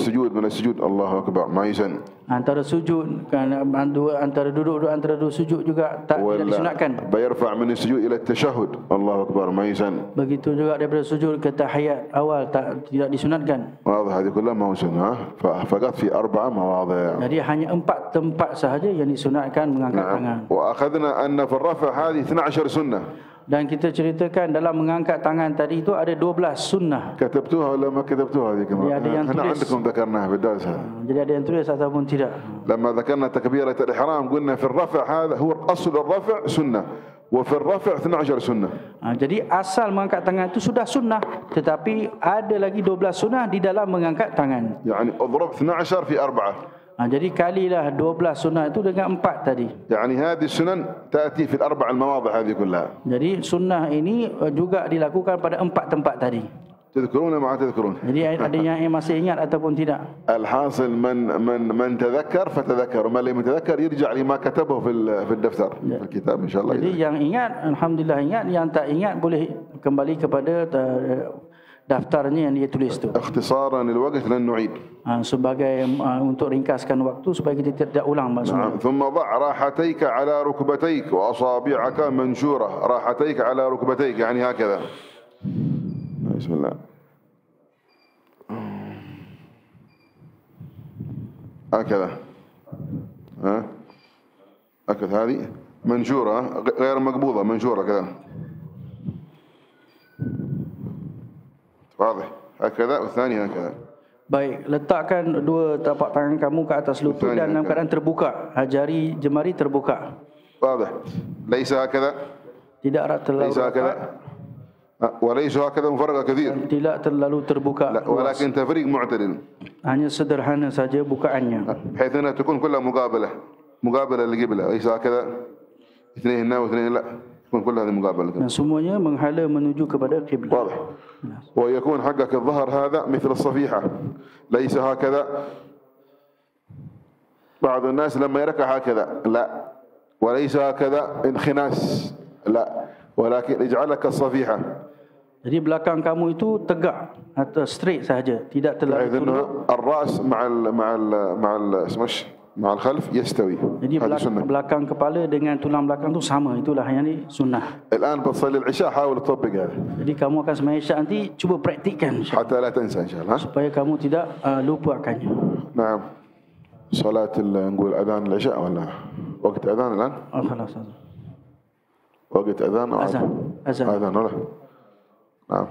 السجود الله أكبر ما يسن. Antara sujud kan, antara duduk antara dua sujud juga tidak disunatkan. بيرفع من السجود إلى التشهد الله أكبر ما يسن. Begitu juga daripada sujud ke tahiyat awal tidak disunatkan. واضح هذه كلها ما يسن فقط في 4 مواضع. Jadi hanya 4 tempat sahaja yang disunatkan mengangkat tangan. وأخذنا أن في الرفع هذه 12 سنة. Dan kita ceritakan dalam mengangkat tangan tadi itu ada 12 sunnah. كتبتوها ولا ما كتبتوها هذه كمان؟ احنا عندكم ذكرناها بالدرس هذا. Jadi ada yang tulis ataupun tidak. لما ذكرنا تكبيرة الإحرام قلنا في الرفع هذا هو أصل الرفع سنة وفي الرفع 12 سنة. Jadi asal mengangkat tangan itu sudah sunnah, tetapi ada lagi 12 sunnah di dalam mengangkat tangan. يعني اضرب 12 في 4. Jadi kalilah 12 sunnah itu dengan 4 tadi. يعني هذه السنن تأتي في ال4 المواضع هذه كلها. Jadi sunnah ini juga dilakukan pada 4 tempat tadi. تذكرون ما تذكرون. Jadi ada yang masih ingat ataupun tidak? الحاصل من تذكر فتذكر ومن لم يتذكر يرجع لما كتبه في الدفتر في الكتاب إن شاء الله. Jadi yang ingat alhamdulillah ingat, yang tak ingat boleh kembali kepada daftarnya yang dia tulis tu. اختصارا للوقت لن نعيد. Sebagai untuk ringkaskan waktu supaya kita tidak ulang maksudnya. ثم ضع راحتيك على ركبتيك وأصابعك منشورة. راحتيك على ركبتيك يعني هكذا. بسم الله. هكذا. هكذا هذه منشورة غير مقبوضة منشورة كذا. واضح. هكذا والثاني هكذا. Baik, letakkan dua tapak tangan kamu ke atas lutut dan dalam keadaan terbuka. Jari jemari terbuka. واضح. ليس هكذا. Tidak terlalu ليس هكذا. وليس هكذا مفرغة كثير. Tidak terlalu terbuka. ولكن تفريق معتدل. Hanya sederhana saja bukaannya. بحيث أنها تكون كلها مقابلة للقبلة. ليس هكذا. اثنين هنا واثنين لا. تكون كل هذه مقابلة. Dan semuanya menghala menuju kepada kiblat. واضح. ويكون حقك الظهر هذا مثل الصفيحة. ليس هكذا. بعض الناس لما يركع هكذا لا. وليس هكذا انخناس لا. ولكن اجعلك الصفيحة. Jadi belakang kamu itu tegak atau straight saja, tidak terlalu turun. الرأس مع الخلف يستوي. Jadi belakang kepala dengan tulang belakang itu sama, itulah yang ini sunnah. الآن بتصلي العشاء حاول تطبق هذا. Jadi kamu akan sembahyang Isyak nanti cuba praktikkan حتى لا تنسى إن شاء الله. supaya kamu tidak lupakannya. نعم. صلاة نقول أذان العشاء ولا وقت أذان الآن؟ خلاص. وقت أذان أو أذان ولا؟ نعم.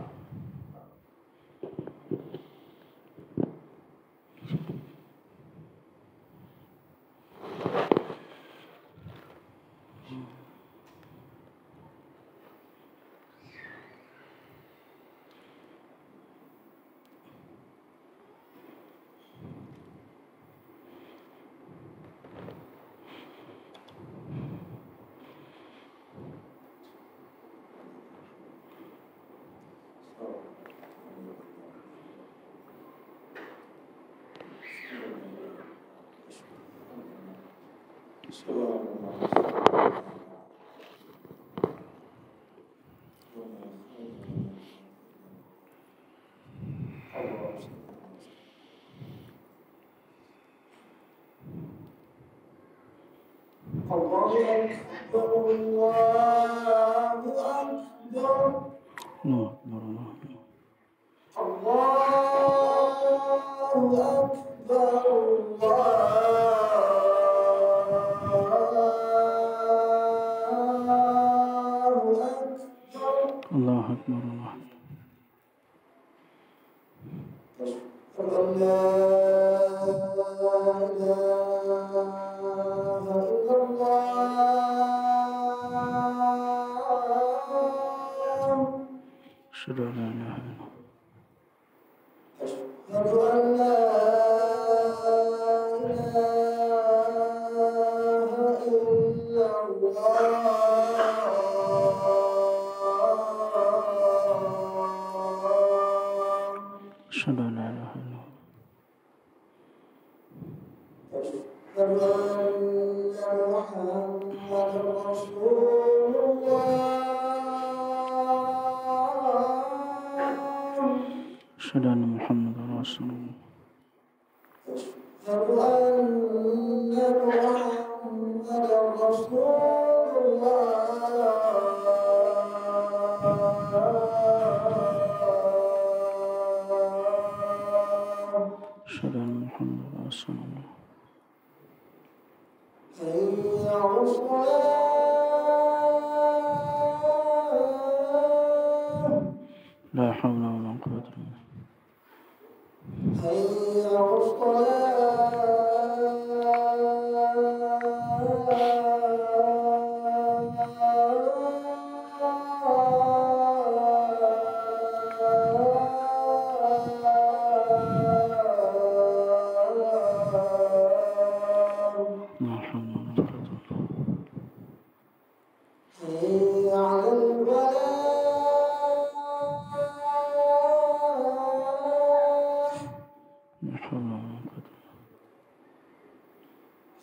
لا حول ولا قوة إلا بالله. لا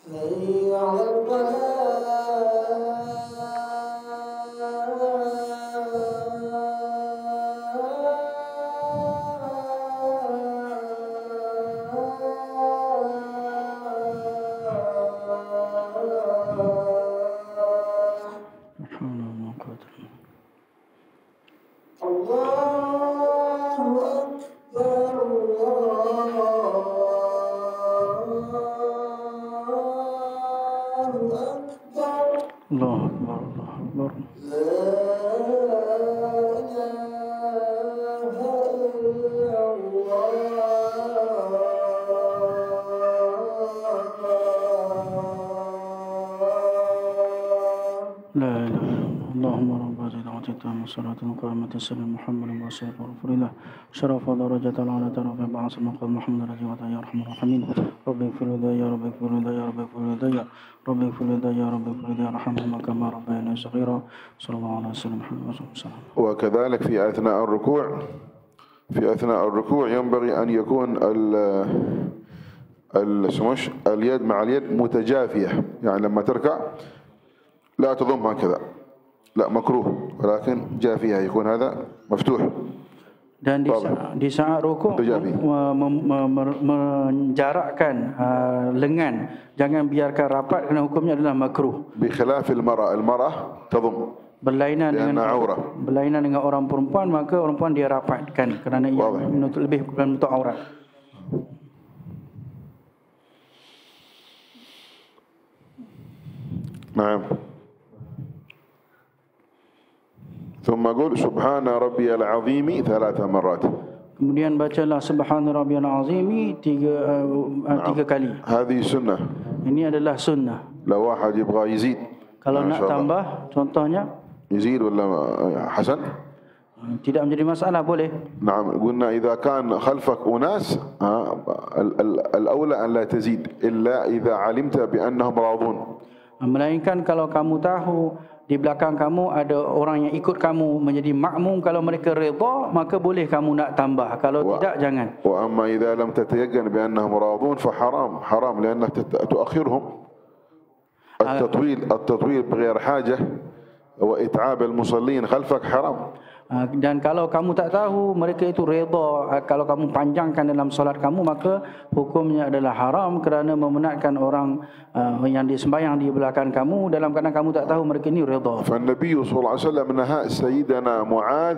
حي على الله أكبر الله أكبر. لا إله إلا الله. اللهم رب هذه الدعوة التامة والصلاة القائمة سيدنا محمد وسيد ورسول الله شرف درجة العلى رفع بعث المقام محمد رضي الله يا أرحم الراحمين. رب اغفر لي يا رب اغفر لي يا رب اغفر لي رب اغفر لي يا رب اغفر لي ارحمهما كما ربياني صغيرا. صلى الله على سيدنا محمد وسلم. وكذلك في أثناء الركوع ينبغي أن يكون اليد مع اليد متجافية، يعني لما تركع لا تضم هكذا، لا مكروه، ولكن جافية يكون هذا مفتوح. Dan di saat rukuk menjarakkan lengan, jangan biarkan rapat kerana hukumnya adalah makruh. بخلاف المرأة تضم Berlainan dengan orang perempuan, maka orang perempuan dia rapatkan kerana ia menutup lebih menutup aurat. نعم. ثم قل سبحان ربي العظيم 3 مرات. Kemudian bacalah subhana rabbiyal azim tiga kali. هذه سنة. Ini adalah sunnah. لو واحد يبغى يزيد Kalau nak tambah, contohnya يزيد ولا حسن؟ tidak menjadi masalah, boleh. نعم. قلنا إذا كان خلفك أناس الأولى أن لا تزيد إلا إذا علمت بأنهم راضون. Melainkan kalau kamu tahu di belakang kamu ada orang yang ikut kamu menjadi makmum, kalau mereka redha maka boleh kamu nak tambah, kalau tidak jangan. وأما إذا لم تتيقن بأنهم راضون حرام لأنك تؤخرهم. التطويل بغير حاجة وإتعاب المصلين خلفك حرام. Dan kalau kamu tak tahu mereka itu redha, kalau kamu panjangkan dalam solat kamu, maka hukumnya adalah haram kerana memenatkan orang yang disembahyang di belakang kamu dalam keadaan kamu tak tahu mereka ini redha. فالنبي صلى الله عليه وسلم نهى سيدنا معاذ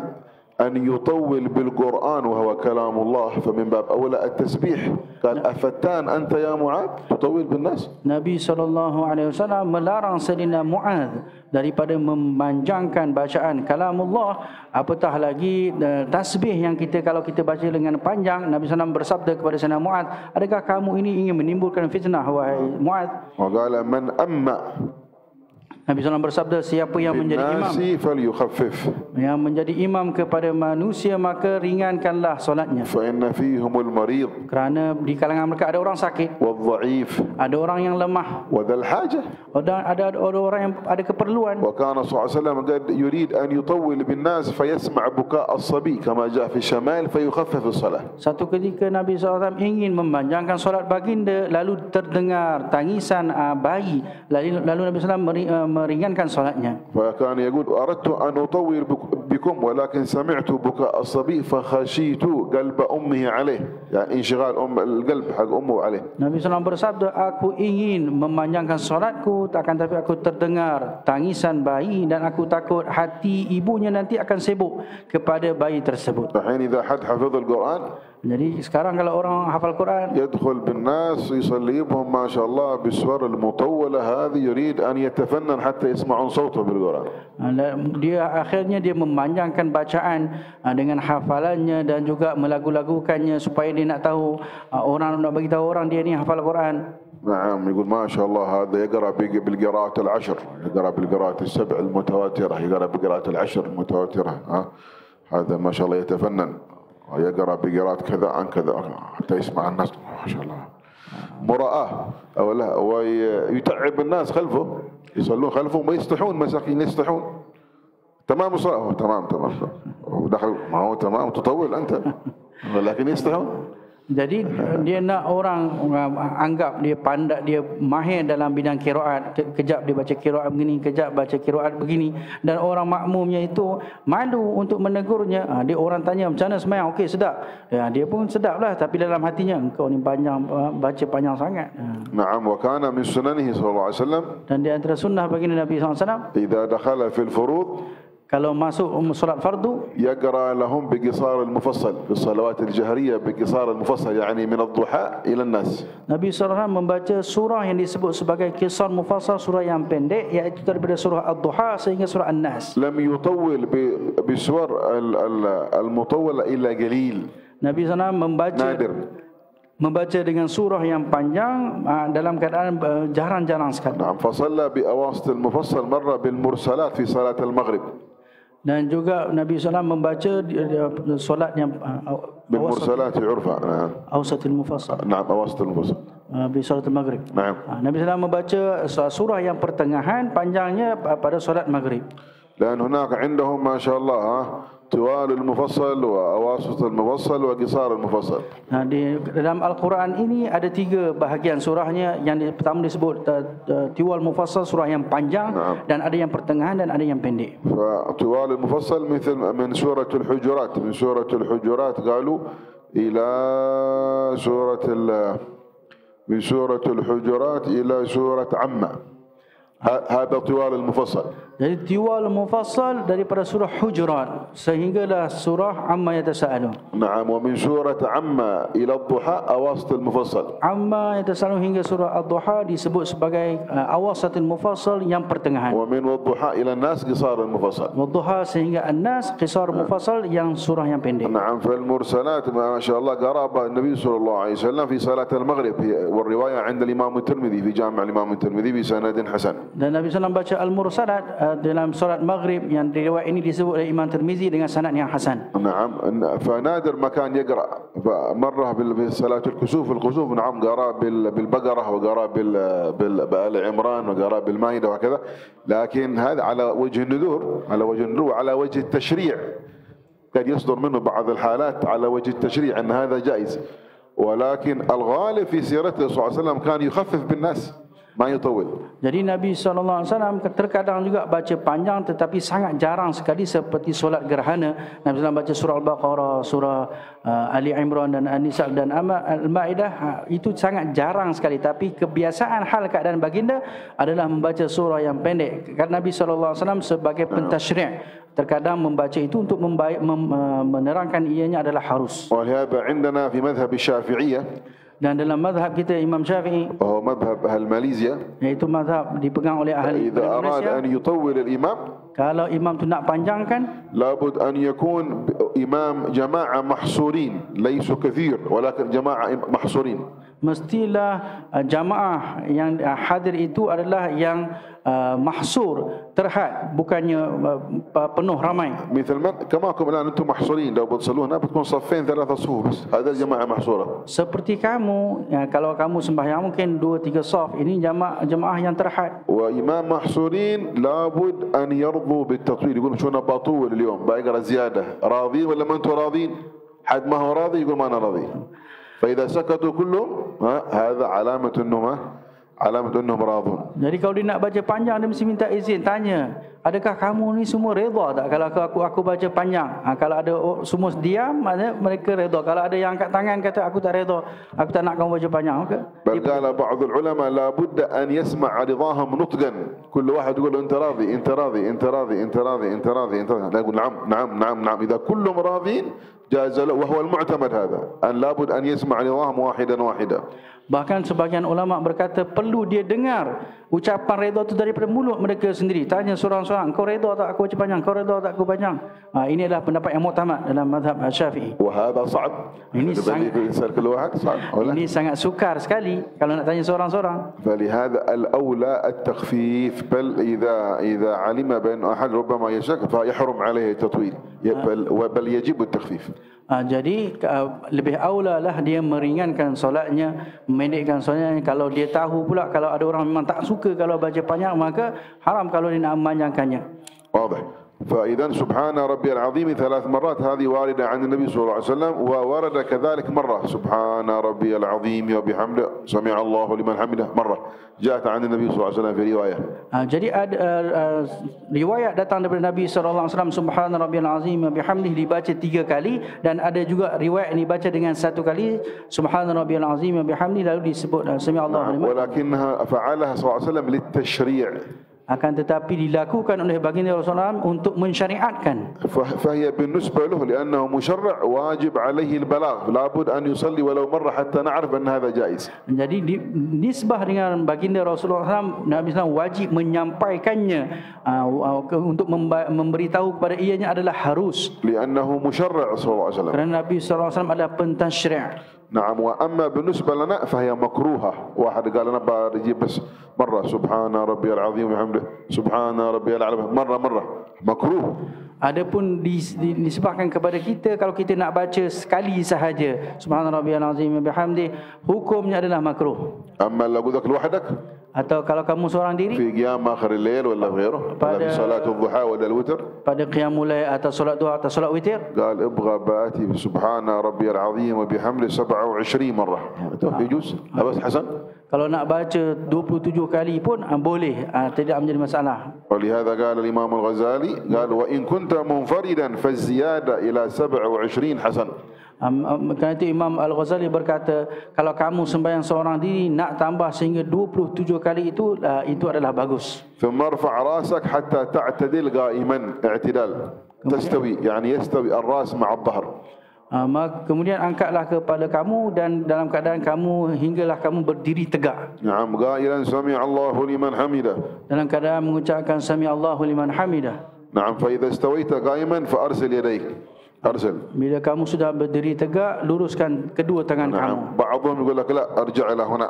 أن يطول بالقرآن وهو كلام الله، فمن باب أولى التسبيح. قال أفتان أنت يا معاذ تطول بالناس. Nabi SAW melarang Sayyidina Mu'adz daripada memanjangkan bacaan kalamullah, apatah lagi tasbih yang kalau kita baca dengan panjang. Nabi SAW bersabda kepada Sayyidina Mu'adz, adakah kamu ini ingin menimbulkan fitnah wahai Mu'adz? وقال من أما Nabi SAW bersabda, siapa yang menjadi imam, yang menjadi imam kepada manusia, maka ringankanlah solatnya. Kerana di kalangan mereka ada orang sakit, ada orang yang lemah, ada orang yang ada keperluan. وكان صلى الله عليه وسلم قد يريد أن يطول بالناس فيسمع بكاء الصبي كما جاء في الشمال فيخفف الصلاة. Satu ketika Nabi SAW ingin memanjangkan solat baginda, lalu terdengar tangisan bayi, lalu Nabi SAW meringankan solatnya. فكان يقول أردت أن أطول بكم ولكن سمعت بكاء الصبي فخشيت قلب أمه عليه، يعني انشغال القلب حق أمه عليه. Nabi SAW bersabda, aku ingin memanjangkan solatku, takkan tapi aku terdengar tangisan bayi dan aku takut hati ibunya nanti akan sibuk kepada bayi tersebut. الحين إذا حد حفظ القرآن، jadi sekarang kalau orang hafal Quran, يدخل بالناس يصلي بهم ما شاء الله بالسور المطولة هذه، يريد أن يتفنن حتى يسمعون صوته بالقرآن. Dia akhirnya dia memanjangkan bacaan dengan hafalannya dan juga melagu-lagukannya supaya dia nak tahu, orang nak bagi tahu orang dia ni hafal Quran. نعم. يقول ما شاء الله هذا يقرأ بالقراءة 10، يقرأ بالقراءة 7 المتواترة، يقرأ بالقراءة 10 المتواترة. هذا ما شاء الله يتفنن، يقرأ بقراءة كذا عن كذا حتى يسمع الناس ما شاء الله مراءة أو لا، ويتعب الناس خلفه، يصلون خلفه ويستحون، مساكين يستحون. تمام الصلاة، تمام ودخل ما هو تمام، تطول أنت، ولكن يستحون. Jadi dia nak orang anggap dia pandai, dia mahir dalam bidang qiraat. Kejap dia baca qiraat begini, kejap baca qiraat begini, dan orang makmumnya itu malu untuk menegurnya. Dia orang tanya macam mana sembahyang, okey sedap. Dia pun sedaplah, tapi dalam hatinya engkau ni baca panjang sangat. نعم. وكان من سننه صلى الله عليه وسلم Dan di antara sunnah baginda Nabi SAW, إذا دخل في الفروض kalau masuk solat fardu, يقرأ لهم بقصار المفصل في الصلوات الجهرية، بقصار المفصل يعني من الضحى إلى الناس. Nabi SAW membaca surah yang disebut sebagai Qisar Mufassal, surah yang pendek, iaitu daripada surah Ad-Duha sehingga surah An-Nas. لم يطول بسور المطولة إلا قليل. Nabi SAW membaca dengan surah yang panjang dalam keadaan jarang-jarang sekali. نعم. فصلى بأواسط المفصل مرة بالمرسلات في صلاة المغرب. Dan juga Nabi SAW membaca solat yang بالمرسلات عرفا. نعم. Awsatil Mufassal. نعم أواسط المفصل. Di solat maghrib. نعم. Nabi SAW membaca surah yang pertengahan panjangnya pada solat maghrib. لأن هناك عندهم ما شاء الله طوال المفصل وأواسط المفصل وقصار المفصل. Di dalam Al-Quran ini ada 3 bahagian surahnya. Yang pertama disebut Tiwal Mufassal, surah yang panjang, dan ada yang pertengahan dan ada yang pendek. فطوال المفصل مثل من سورة الحجرات، من سورة الحجرات قالوا إلى من سورة الحجرات إلى سورة عمّة. هذا طوال المفصل. Jadi Tiwal Mufassal daripada surah Hujurat sehinggalah surah Amma Yatasaalun. نعم. ومن سورة عمّة إلى الضحى أواسط المفصل. Amma Yatasaalun hingga surah Ad-Duha disebut sebagai Awasatul Mufassal yang pertengahan. ومن والضحى إلى الناس قصار المفصل. Ad-Duha sehingga An-Nas Qisar Mufassal yang surah yang pendek. نعم. فالمرسلات ما شاء الله قرأ النبي صلى الله عليه وسلم في صلاة المغرب، والرواية عند الإمام الترمذي في جامع الإمام الترمذي بسند حسن. Dan Nabi SAW baca Al-Mursalat dalam solat maghrib, yang riwayat ini disebut oleh Imam Tirmizi dengan sanad yang hasan. نعم. فنادر ما كان يقرأ مرة بصلاة الكسوف. نعم قرأ بالبقرة، وقرأ بآل عمران، وقرأ بالمائدة وهكذا، لكن هذا على وجه النذور، وعلى وجه التشريع. قد يصدر منه بعض الحالات على وجه التشريع أن هذا جائز، ولكن الغالب في سيرته صلى الله عليه وسلم كان يخفف بالناس ما يطول. Jadi Nabi SAW terkadang juga baca panjang, tetapi sangat jarang sekali seperti solat gerhana. Nabi SAW baca surah Al-Baqarah, surah Ali Imran dan An-Nisa dan Al-Ma'idah, itu sangat jarang sekali. Tapi kebiasaan hal keadaan baginda adalah membaca surah yang pendek. Karena Nabi SAW sebagai pentasyri' terkadang membaca itu untuk menerangkan ianya adalah harus. ولهذا عندنا في مذهب الشافعية، dan dalam mazhab kita Imam Syafi'i, وهو مذهب أهل ماليزيا، iaitu mazhab dipegang oleh ahli إذا أراد Malaysia, أن يطول الإمام kalau imam tu nak panjangkan, لابد أن يكون إمام جماعة محصورين، ليسوا كثير ولكن جماعة محصورين. mestilah jamaah yang hadir itu adalah yang mahsur, terhad, bukannya penuh ramai. مثل ما كماكم الآن أنتم محصورين، لو بتصلون بتكون صفين 3 صفوف بس، هذا الجماعة محصورة. Seperti kamu, kalau kamu sembahyang mungkin 2-3 saf, ini jamaah yang terhad. وإمام محصورين لابد أن يرضوا بالتطويل، يقولون شو أنا بطول اليوم بقرا زيادة، راضين ولا ما أنتم راضين؟ حد ما هو راضي يقول ما أنا راضي. فإذا سكتوا كلهم هذا علامة أنهم راضون. Jadi kalau dia nak baca panjang, dia mesti minta izin, tanya, adakah kamu ni semua redha tak kalau aku baca panjang? Kalau ada semua diam, maknanya mereka redha. Kalau ada yang angkat tangan kata aku tak redha, aku tak nak kamu baca panjang, بل قال بعض العلماء لابد أن يسمع رضاهم نطقا، كل واحد يقول أنت راضي أنت راضي أنت راضي أنت راضي أنت راضي أنت راضي، لا يقول نعم نعم نعم نعم. إذا كلهم راضين جاز له، وهو المعتمد هذا، أن لابد أن يسمع رضاهم واحدا واحدا. Bahkan sebagian ulama berkata perlu dia dengar ucapan redha itu daripada mulut mereka sendiri. Tanya seorang-seorang, kau redha tak aku baca panjang? Kau redha tak aku panjang? Ini adalah pendapat yang muktamad dalam mazhab Syafi'i. وهذا صعب. Ini sangat sukar sekali kalau nak tanya seorang-seorang. فلهذا الأولى التخفيف، بل إذا علم بأن أحد ربما يشك فيحرم عليه التطويل، بل يجب التخفيف. Jadi lebih aulalah dia meringankan solatnya, memendekkan solatnya. Kalau dia tahu pula kalau ada orang memang tak suka kalau baca panjang, maka haram kalau dia nak memanjangkannya. واضح. فإذا سبحان ربي العظيم 3 مرات هذه واردة عن النبي صلى الله عليه وسلم، وورد كذلك مرة سبحان ربي العظيم وبحمده سمع الله لمن حمده مرة جاءت عن النبي صلى الله عليه وسلم في رواية. Jadi ada riwayat datang daripada Nabi SAW, Subhana rabbiyal azim wa bihamdihi dibaca 3 kali, dan ada juga riwayat yang dibaca dengan 1 kali Subhana rabbiyal azim wa bihamdihi lalu disebut sami Allahu liman. ولكنها فعلها صلى الله عليه وسلم للتشريع. Akan tetapi dilakukan oleh baginda Rasulullah untuk mensyariatkan. فهي بالنسبة له لأنه مشرع واجب عليه البلاغ، لابد أن يصلي ولو مرة حتى نعرف أن هذا جائز. Jadi nisbah dengan baginda Rasulullah SAW, Nabi SAW wajib menyampaikannya untuk memberitahu kepada ianya adalah harus. لأنه مشرع صلى الله عليه وسلم. Kerana Nabi SAW adalah pentashri'. نعم. وأما بالنسبة لنا فهي مكروهة. واحد قال أنا بجيب بس مرة سبحان ربي العظيم وبحمده سبحان ربي الأعلى مرة مكروه. Adapun disebabkan kepada kita, kalau kita nak baca sekali sahaja Subhana rabbiyal azim wa bihamdi, hukumnya adalah makruh. أما لو قلت لوحدك Atau kalau kamu seorang diri في قيام آخر الليل ولا غيره ولا في صلاة الضحى ولا الوتر pada qiyamul lail atau solat duha atau solat witir, قال ابغى بآتي سبحان ربي العظيم وبحمده 27 مرة يجوز. بس حسن. kalau nak baca 27 kali pun boleh, tidak menjadi masalah. ولهذا قال الإمام الغزالي قال وإن كنت منفردا فالزيادة إلى 27 حسن. Kerana itu Imam Al-Ghazali berkata, kalau kamu sembahyang seorang diri nak tambah sehingga 27 kali itu adalah bagus. ثم ارفع راسك حتى تعتدل قائما اعتدال تستوي يعني يستوي الراس مع الظهر. Kemudian angkatlah kepala kamu dan dalam keadaan kamu hinggalah kamu berdiri tegak. نعم قائلا سمع الله لمن حمده. Dalam keadaan mengucapkan sami Allahu liman hamidah. نعم فإذا استويت قائما فأرسل يديك. أرسل. Bila kamu sudah berdiri tegak, luruskan kedua tangan kamu. نعم بعضهم يقول لك لا أرجع إلى هنا.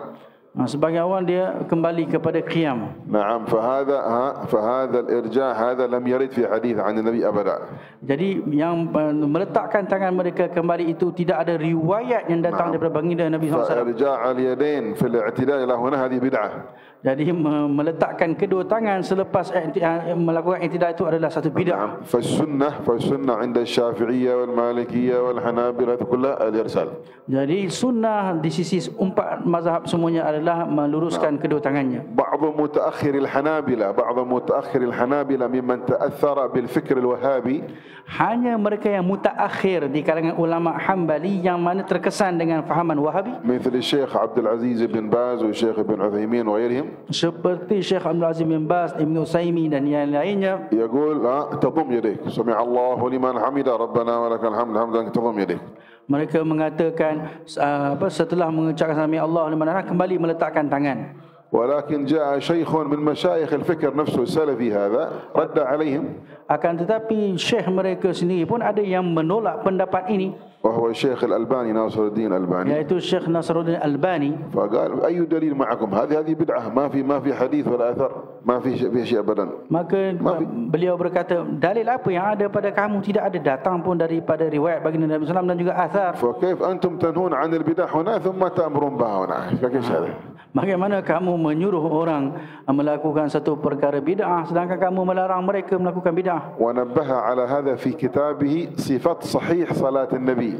Sebagai awal dia kembali kepada qiyam. نعم فهذا الإرجاع هذا لم يرد في حديث عن النبي أبدا. Jadi yang meletakkan tangan mereka kembali itu tidak ada riwayat yang datang daripada baginda Nabi SAW. فإرجاع اليدين في الاعتدال إلى هنا هذه بدعة. Jadi meletakkan kedua tangan selepas melakukan i'tidal itu adalah satu bid'ah. فالسنة عند الشافعية والمالكية والحنابلة كلها الإرسال. Jadi sunnah di sisi 4 mazhab semuanya adalah meluruskan kedua tangannya. بعض متأخر الحنابلة ممن تأثر بالفكر الوهابي. Hanya mereka yang mutaakhir di kalangan ulama Hambali yang mana terkesan dengan fahaman Wahabi, مثل الشيخ عبد العزيز بن باز والشيخ ابن عثيمين وغيرهم. seperti Syekh Abdul Aziz bin Baz, Ibn Utsaimin dan yang lainnya. يقول تضم يديك سمع الله لمن حمده ربنا ولك الحمد حمدا تضم يديك. Mereka mengatakan setelah mengucapkan sami Allah liman hamidah kembali meletakkan tangan. ولكن جاء شيخ من مشايخ الفكر نفسه السلفي هذا رد عليهم. Akan tetapi syekh mereka sendiri pun ada yang menolak pendapat ini, وهو الشيخ الألباني ناصر الدين الألباني. yaitu Syekh Nasruddin Albani. فقال أي دليل معكم هذه بدعة ما في حديث ولا أثر ما في شيء أبدا. Maka beliau berkata, dalil apa yang ada pada kamu? Tidak ada datang pun daripada riwayat baginda Nabi SAW dan juga athar. فكيف أنتم تنهون عن البدع هنا ثم تأمرون بها هنا؟ كيف هذا؟ Bagaimana kamu menyuruh orang melakukan satu perkara bid'ah sedangkan kamu melarang mereka melakukan bid'ah? ونبه على هذا في كتابه صفة صحيح صلاة النبي.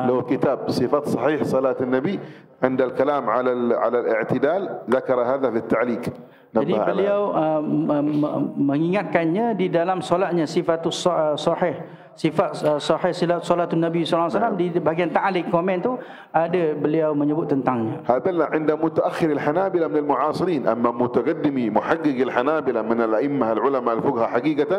له كتاب صفة صحيح صلاة النبي عند الكلام على الاعتدال ذكر هذا في التعليق. Jadi beliau mengingatkannya di dalam solatnya sifatus sahih, sifat sahih solatun Nabi SAW. Di bahagian ta'liq komen tu ada beliau menyebut tentangnya. هذا عند متأخر الحنابلة من المعاصرين. أما متقدمي محقق الحنابلة من الأئمة العلماء الفقهاء حقيقة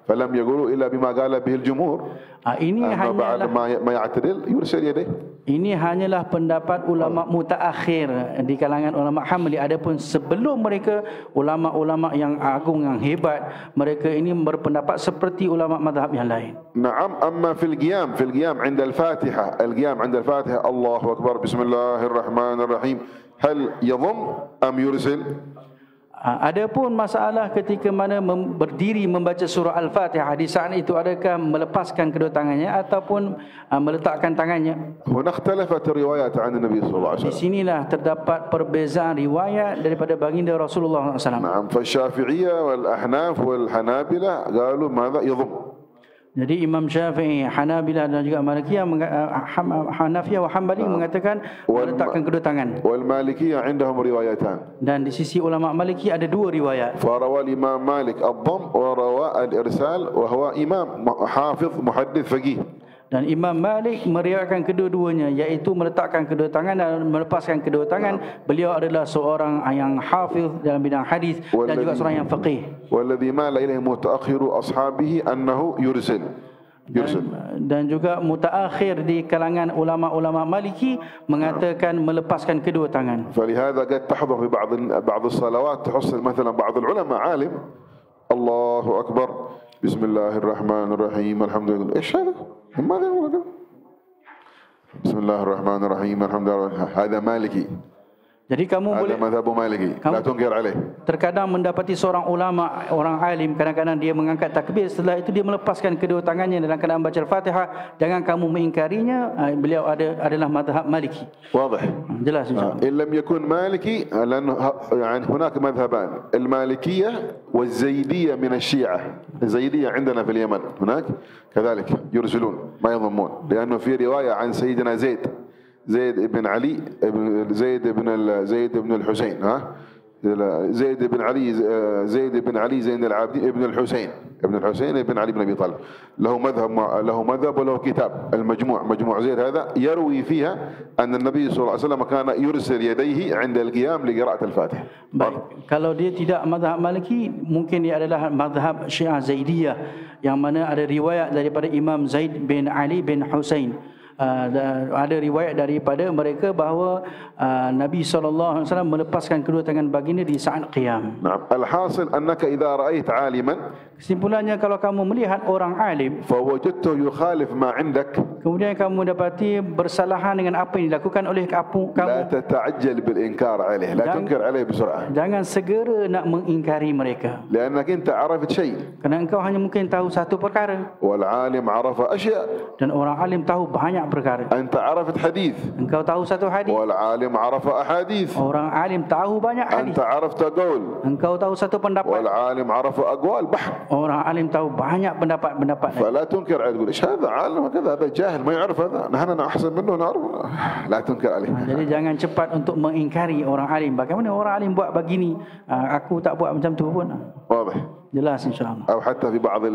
فلم يقولوا إلا بما قال به الجمهور. أما بعد ما يعتدل يرسل يديه. Ini hanyalah pendapat ulama mutaakhir di kalangan ulama Hambali. Adapun sebelum mereka, ulama-ulama yang agung yang hebat, mereka ini berpendapat seperti ulama mazhab yang lain. نعم. أما في القيام عند الفاتحة الله أكبر بسم الله الرحمن الرحيم هل يضم أم يرسل؟ Adapun masalah ketika mana berdiri membaca surah Al-Fatihah, di saat itu adakah melepaskan kedua tangannya ataupun meletakkan tangannya? هنا اختلفت الروايات عن النبي صلى الله عليه Di وسلم. sinilah terdapat perbezaan riwayat daripada baginda Rasulullah SAW. نعم فالشافعية والأحناف والحنابلة قالوا ماذا يضم. Jadi Imam Syafi'i, Hanabilah dan juga Malikiyah, Hanafiyah wa Hanbali mengatakan meletakkan kedua tangan. والمالكية عندهم روايتان. Dan di sisi ulama Maliki ada dua riwayat. فروى الإمام مالك الضم وروى الإرسال وهو إمام حافظ محدث فقيه. Dan Imam Malik meriwayatkan kedua-duanya, iaitu meletakkan kedua tangan dan melepaskan kedua tangan. Beliau adalah seorang yang hafiz dalam bidang hadis dan juga seorang yang faqih. والذي مال إليه متأخر أصحابه أنه يرسل. Dan juga mutaakhir di kalangan ulama-ulama Maliki mengatakan melepaskan kedua tangan. فلهذا قد تحضر في بعض الصلوات تحصل مثلا بعض العلماء عالم الله أكبر بسم الله الرحمن الرحيم الحمد لله. إيش هذا؟ ماذا يقول كذا؟ بسم الله الرحمن الرحيم الحمد لله. هذا مالكي. Jadi kamu boleh, هذا مذهب مالكي لا تنكر عليه. terkadang mendapati seorang ulama, orang alim, kadang-kadang dia mengangkat takbir, setelah itu dia melepaskan kedua tangannya dalam keadaan baca Al-Fatihah. Jangan kamu mengingkarinya. Beliau adalah mazhab Maliki. واضح. Jelas insyaallah. إن لم يكن مالكي لأن يعني هناك مذهبان المالكية والزيدية من الشيعة. الزيدية عندنا في اليمن هناك كذلك يرسلون ما يضمون لأنه في رواية عن سيدنا زيد بن علي زيد بن الحسين زيد بن علي زين العابدين ابن الحسين ابن علي بن ابي طالب له مذهب وله كتاب المجموع مجموع زيد هذا يروي فيها ان النبي صلى الله عليه وسلم كان يرسل يديه عند القيام لقراءة الفاتحة. Baik, kalau dia tidak mazhab Maliki, mungkin dia adalah mazhab Syiah Zaidiyah, yang mana ada riwayat daripada Imam Zaid bin Ali bin Husain. Ada riwayat daripada mereka bahawa Nabi SAW melepaskan kedua tangan baginda di saat qiyam. نعم الحاصل أنك إذا رأيت عالما Kesimpulannya, kalau kamu melihat orang alim فوجدته يخالف ما عندك kemudian kamu dapati bersalahan dengan apa yang dilakukan oleh لا kamu, تتعجل بالإنكار عليه لا تنكر عليه بسرعة jangan segera nak mengingkari mereka, لأنك أنت عرفت شيء kerana engkau hanya mungkin tahu satu perkara والعالم عرف أشياء dan orang alim tahu banyak perkara. أنت عرفت حديث Engkau tahu satu hadis, والعالم عرف أحاديث orang alim tahu banyak hadis. أنت عرفت قول Engkau tahu satu pendapat, والعالم عرف أقوال بحر orang alim tahu banyak pendapat-pendapat. فلا تنكر عليه تقول إيش هذا عالم كذا هذا جاهل ما يعرف هذا نحن أحسن منه نعرف لا تنكر عليه. Jadi jangan cepat untuk mengingkari orang alim. Bagaimana orang alim buat begini, aku tak buat macam tu pun. واضح. Jelas insyaAllah. أو حتى في بعض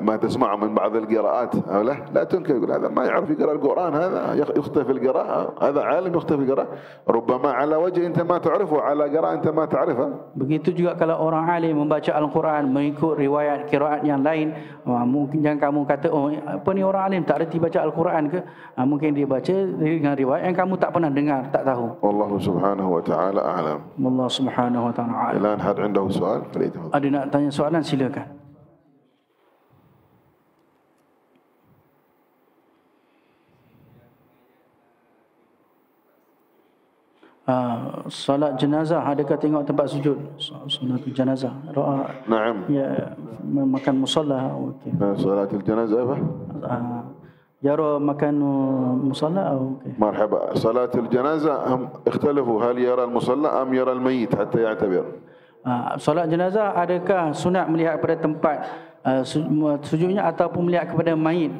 ما تسمعه من بعض القراءات أو لا تنكر يقول هذا ما يعرف يقرأ القرآن هذا يخطئ في القراءة هذا عالم يخطئ في القراءة ربما على وجه أنت ما تعرفه على قراءة أنت ما تعرفها. Begitu juga kalau orang alim membaca Al-Quran mengikut riwayat qiraat yang lain, mungkin jangan kamu kata, oh apa ni orang alim tak reti baca Al-Quran ke? Mungkin dia baca dengan riwayat yang kamu tak pernah dengar, tak tahu. والله سبحانه وتعالى أعلم. Allah Subhanahu wa ta'ala. الآن حد عنده سؤال فليتفضل. Ada nak tanya soalan, silakan. Salat jenazah, adakah tengok tempat sujud? Salat jenazah, doa, نعم. ya, makan musalla. Okey. صلاة الجنازة apa? يرى مكان مصلى أو كيف؟ مرحبا. صلاة الجنازة هم اختلفوا هل يرى المصلى أم يرى الميت حتى يعتبر. Solat jenazah adakah sunat melihat kepada tempat sujudnya ataupun melihat kepada mayit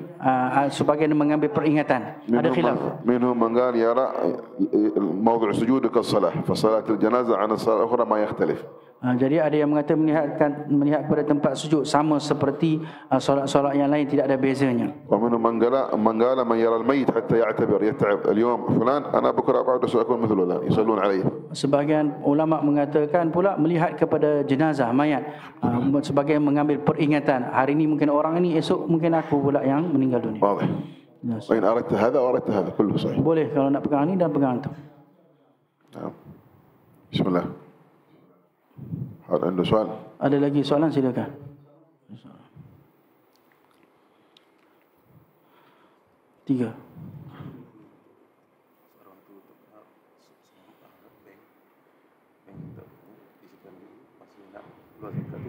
sebagai mengambil peringatan? Ada khilaf. منهم من قال يرى موضع سجودك الصلاة فصلاة الجنازة عن الصلاة الأخرى ما يختلف. Jadi ada yang mengatakan melihat kepada tempat sujud sama seperti solat-solat yang lain, tidak ada bezanya. ومنهم من قال من يرى الميت حتى يعتبر يتعب اليوم فلان أنا بكرة بعد سأكون مثل فلان يصلون عليه. Sebagian ulama mengatakan pula melihat kepada jenazah mayat sebagai mengambil peringatan. Hari ini mungkin orang ini, esok mungkin aku pula yang meninggal dunia. واضح. وإن أردت هذا وأردت هذا كله صحيح. Boleh kalau nak pegang ini dan pegang itu. نعم. بسم الله. Ada soal? Ada lagi soalan, silakan. Tiga.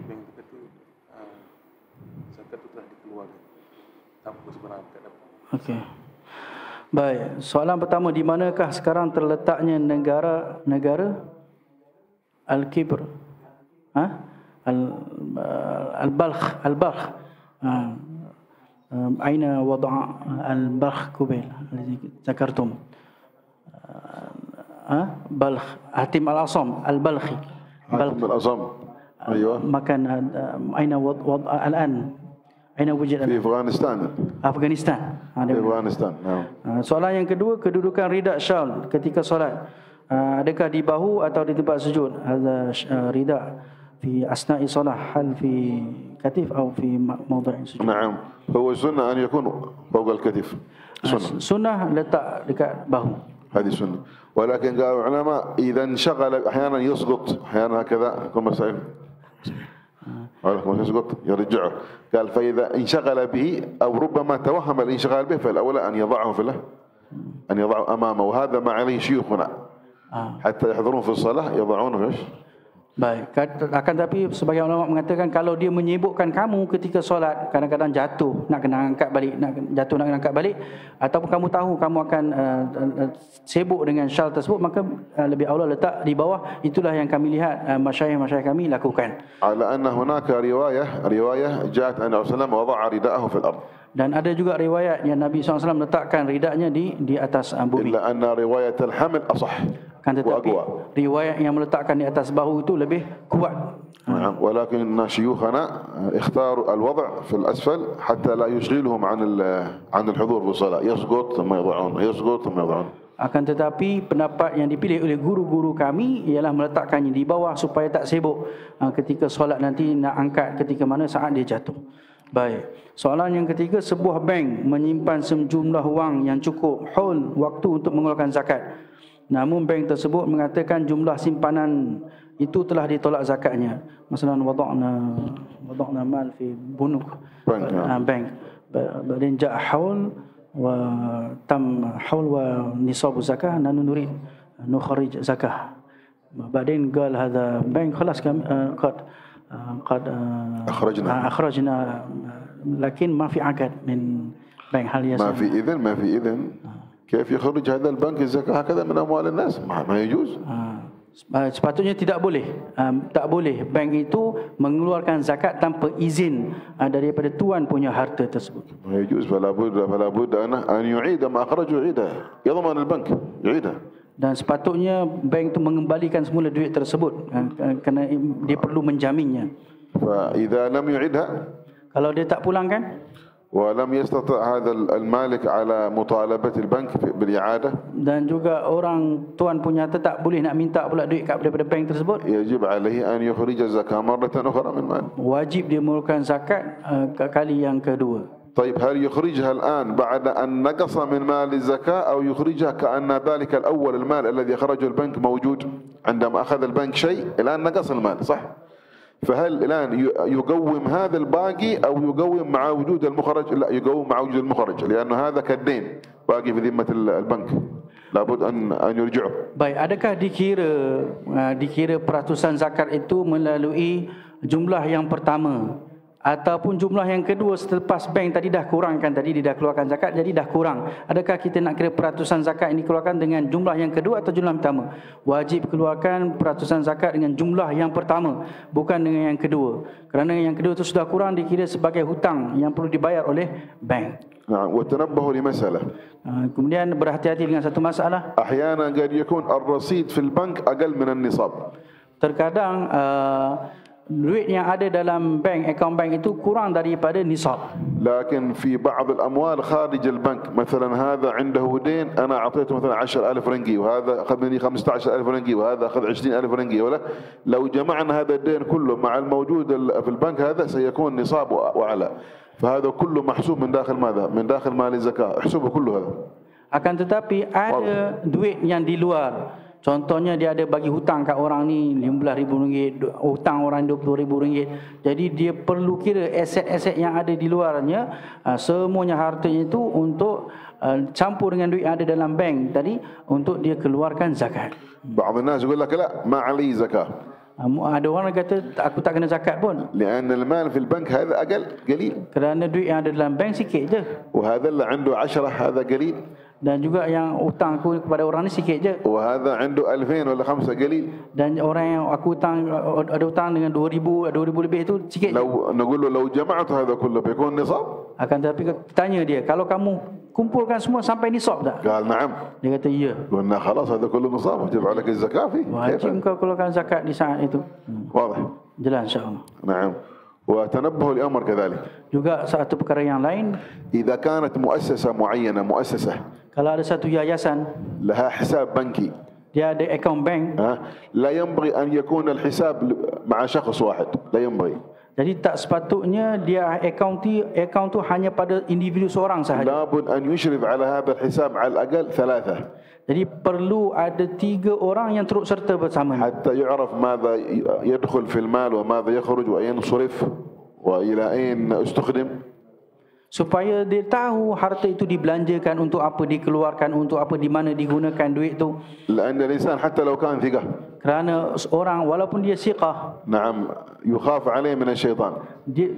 di bank itu zakat itu telah dikeluarkan tanpa seberangkat apa. Okey. Baik, soalan pertama, di manakah sekarang terletaknya negara Al-Kibr? Al-Balkh. Aina wada'a Al-Balkh Kubail الذي ذكرتم. Balkh, Hatim Al-Asam Al-Balkhi. حاتم الأصم. أيوة. مكان أين وضع الآن؟ أين وجد في أفغانستان. Afghanistan. في أفغانستان. نعم. Soalan yang kedua, kedudukan rida syal ketika solat. Adakah di bahu atau di tempat sujud? Hadza rida في أثناء الصلاة، هل في كتف أو في موضع السجود؟ نعم، هو السنة أن يكون فوق الكتف. Sunnah letak dekat bahu. هذه سنة، ولكن قال العلماء إذا انشغل أحيانا يسقط، أحيانا هكذا يكون مسائل يسقط يرجعه. قال فإذا انشغل به أو ربما توهم الانشغال به فالأولى أن يضعه أن يضعه أمامه، وهذا ما عليه شيوخنا حتى يحضرون في الصلاة يضعونه إيش. Baik, akan tapi sebagian ulama mengatakan kalau dia menyibukkan kamu ketika solat, kadang-kadang jatuh nak kena angkat balik, nak kena angkat balik, ataupun kamu tahu kamu akan sibuk dengan syal tersebut, maka lebih aula letak di bawah. Itulah yang kami lihat masyayikh kami lakukan. Ala anna hunaka riwayah ja'at anna Rasulullah wada'a rida'ahu fil ard. Dan ada juga riwayat yang Nabi SAW letakkan ridaknya di atas bumi. Illa anna riwayat al-haml asah. Kan tetapi riwayat yang meletakkan di atas bahu itu lebih kuat. نعم، ولكن شيوخنا اختاروا الوضع في الأسفل حتى لا يشغلهم عن الحضور في الصلاة، يسقط ثم يضعون. Akan tetapi pendapat yang dipilih oleh guru-guru kami ialah meletakkannya di bawah supaya tak sibuk ketika solat nanti nak angkat ketika mana saat dia jatuh. Baik. Soalan yang ketiga, sebuah bank menyimpan sejumlah wang yang cukup haul waktu untuk mengeluarkan zakat. Namun bank tersebut mengatakan jumlah simpanan itu telah ditolak zakatnya. Masalan wada'na mal fi bunuk bank. Badan ja' haul wa tam haul wa nisab zakah nanu nurid nukhrij zakah. Badan قال هذا bank خلاص قد أخرجنا لكن ما في عقد من bank. هل ما في إذن كيف يخرج هذا البنك الزكاة هكذا من أموال الناس؟ ما يجوز. Sepatutnya tak boleh bank itu mengeluarkan zakat tanpa izin daripada tuan punya harta tersebut. ما يجوز. فلا بد أن يعيد ما أخرجه يضمن البنك يعيده. Dan sepatutnya bank itu mengembalikan semula duit tersebut kerana dia perlu menjaminnya. فإذا لم يعيدها, kalau dia tak pulangkan, ولم يستطع هذا المالك على مطالبة البنك بالإعادة, dan juga orang tuan punya harta tak boleh nak minta pula duit daripada bank tersebut, يجب عليه أن يخرج الزكاة مرة أخرى من مال. wajib dia mengeluarkan zakat kali yang kedua. طيب هل يخرجها الآن بعد أن نقص من مال الزكاة أو يخرجها كأن ذلك الأول المال الذي خرجه البنك موجود؟ عندما أخذ البنك شيء الآن نقص المال صح؟ فهل الآن يقوم هذا الباقي أو يقوم مع وجود المخرج؟ لا، يقوم مع وجود المخرج، لأن هذا كالدين باقي في ذمة البنك، لابد أن يرجعه. Baik, adakah dikira peratusan zakat itu melalui jumlah yang pertama ataupun jumlah yang kedua selepas bank tadi dah kurangkan, tadi dia dah keluarkan zakat jadi dah kurang? Adakah kita nak kira peratusan zakat ini dikeluarkan dengan jumlah yang kedua atau jumlah yang pertama? Wajib keluarkan peratusan zakat dengan jumlah yang pertama, bukan dengan yang kedua. Kerana yang kedua itu sudah kurang, dikira sebagai hutang yang perlu dibayar oleh bank. نعم. وتنبهوا لمسألة. Kemudian berhati-hati dengan satu masalah. أحيانا قد يكون الرصيد في البنك أقل من النصاب. Terkadang duit yang ada dalam akaun bank itu kurang daripada nisab. لكن في بعض الأموال خارج البنك، مثلا هذا عنده دين أنا أعطيته مثلا 10,000 رنجي، وهذا أخذ مني 15,000 رنجي، وهذا أخذ 20,000 رنجي، ولا لو جمعنا هذا الدين كله مع الموجود في البنك هذا سيكون نصاب وأعلى، فهذا كله محسوب من داخل ماذا؟ من داخل مال الزكاة، احسبه كله هذا. Akan tetapi ada duit yang di luar. Contohnya dia ada bagi hutang kat orang ni RM15,000, hutang orang RM20,000. Jadi dia perlu kira aset-aset yang ada di luarnya, semuanya hartanya itu untuk campur dengan duit yang ada dalam bank tadi untuk dia keluarkan zakat. بعض الناس يقول لك لا ما علي زكاة. Ada orang kata aku tak kena zakat pun. لأن المال في البنك هذا أقل قليل، Kerana duit yang ada dalam bank sikit je. وهذا اللي عنده 10 هذا قليل، Dan juga yang hutang aku kepada orang ni sikit je. وهذا عنده 2000 ولا 5 قليل. Dan orang yang aku hutang ada hutang dengan 2000 lebih tu sikit je. لو نقول له لو جمعت هذا كله بيكون نصاب؟ Akan tetapi tanya dia, kalau kamu kumpulkan semua sampai nisab tak? قال نعم. Dia kata ya. قلنا خلاص هذا كله نصاب وجب عليك الزكاة فيه. Wajib kau keluarkan zakat di saat itu. واضح. Jelas insya-Allah. نعم. وتنبهوا لأمر كذلك. Juga satu perkara yang lain, إذا كانت مؤسسة معينة kalau ada satu yayasan لها حساب بنكي، dia ada akaun bank, لا ينبغي أن يكون الحساب مع شخص واحد، لا ينبغي. jadi tak sepatutnya dia akaun tu hanya pada individu seorang sahaja. لابد أن يشرف على هذا الحساب على الأقل 3 Jadi perlu ada 3 orang yang turut serta bersama, حتى يعرف ماذا يدخل في المال وماذا يخرج وأين صرف وإلى أين استخدم، supaya dia tahu harta itu dibelanjakan untuk apa, dikeluarkan untuk apa, di mana digunakan duit tu. لأن الإنسان حتى لو كان ثقة، Kerana orang walaupun dia siqah, نعم، يخاف عليه من الشيطان.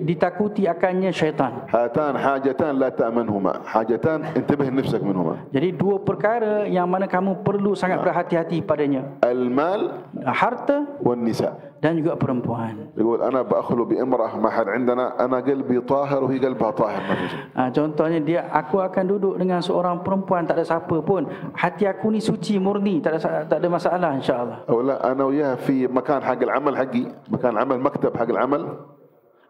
ditakuti akannya syaitan. هاتان حاجتان لا تأمنهما، حاجتان انتبه نفسك منهما، Jadi 2 perkara yang mana kamu perlu sangat berhati-hati padanya, المال harta والنساء. dan juga perempuan. يقول أنا بأخلو بامرأة ما حد عندنا، أنا قلبي طاهر وهي قلبها طاهر ما في شيء. Contohnya aku akan duduk dengan seorang perempuan, tak ada siapa pun, hati aku ni suci murni, tak ada masalah insya-Allah. أو لا أنا وياها في مكان حق العمل حقي، مكان عمل، مكتب حق العمل،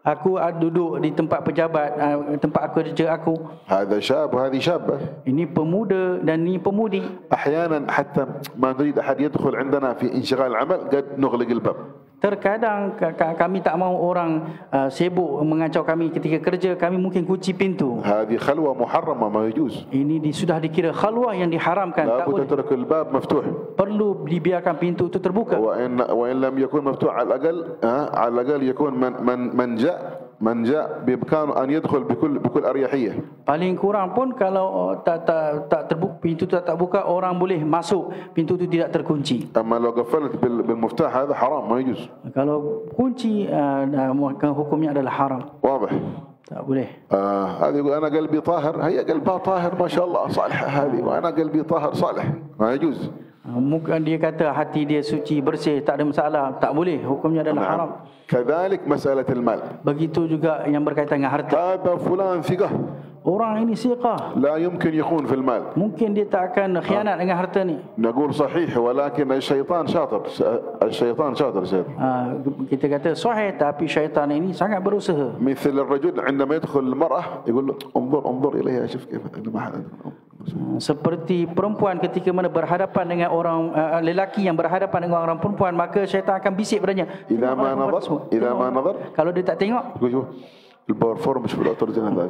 Aku duduk di tempat pejabat, tempat kerja aku. هذا شاب وهذه شابة. Ini pemuda dan ini pemudi. أحيانا حتى ما نريد أحد يدخل عندنا في انشغال العمل قد نغلق الباب. Terkadang kami tak mahu orang sibuk mengacau kami ketika kerja, kami mungkin kunci pintu. هذه خلوة محرمة ما يجوز. Ini sudah dikira khalwah yang diharamkan. Tak لابد boleh. تترك الباب مفتوح. Perlu dibiarkan pintu itu terbuka. وإن لم يكن مفتوح على الأقل يكون من جاء بإمكانه أن يدخل بكل أريحية. Paling kurang pun kalau tak terbuka, pintu tak buka, orang boleh masuk, pintu itu tidak terkunci. أما لو قفلت بالمفتاح هذا حرام ما يجوز. Kalau kunci, hukumnya adalah haram. واضح. Tak boleh. هذا يقول أنا قلبي طاهر، هي قلبها طاهر ما شاء الله صالحة هذه، وأنا قلبي طاهر صالح، ما يجوز. Mungkin dia kata hati dia suci, bersih, tak ada masalah. Tak boleh, hukumnya adalah haram. كذلك مسألة المال. Begitu juga yang berkaitan dengan harta. هذا فلان ثقة. Orang ini siqah, لا يمكن يخون في المال. mungkin dia tak akan khianat dengan harta ni. نقول صحيح ولكن الشيطان شاطر. الشيطان شاطر. Kita kata sahih, tapi syaitan ini sangat berusaha. مثل الرجل عندما يدخل المرأة يقول له انظر إليها شوف كيف. Seperti perempuan ketika mana berhadapan dengan orang lelaki yang berhadapan dengan orang perempuan, maka syaitan akan bisik padanya. إذا ما نظر. Kalau dia tak tengok, البارفور مش بالعطر جنة.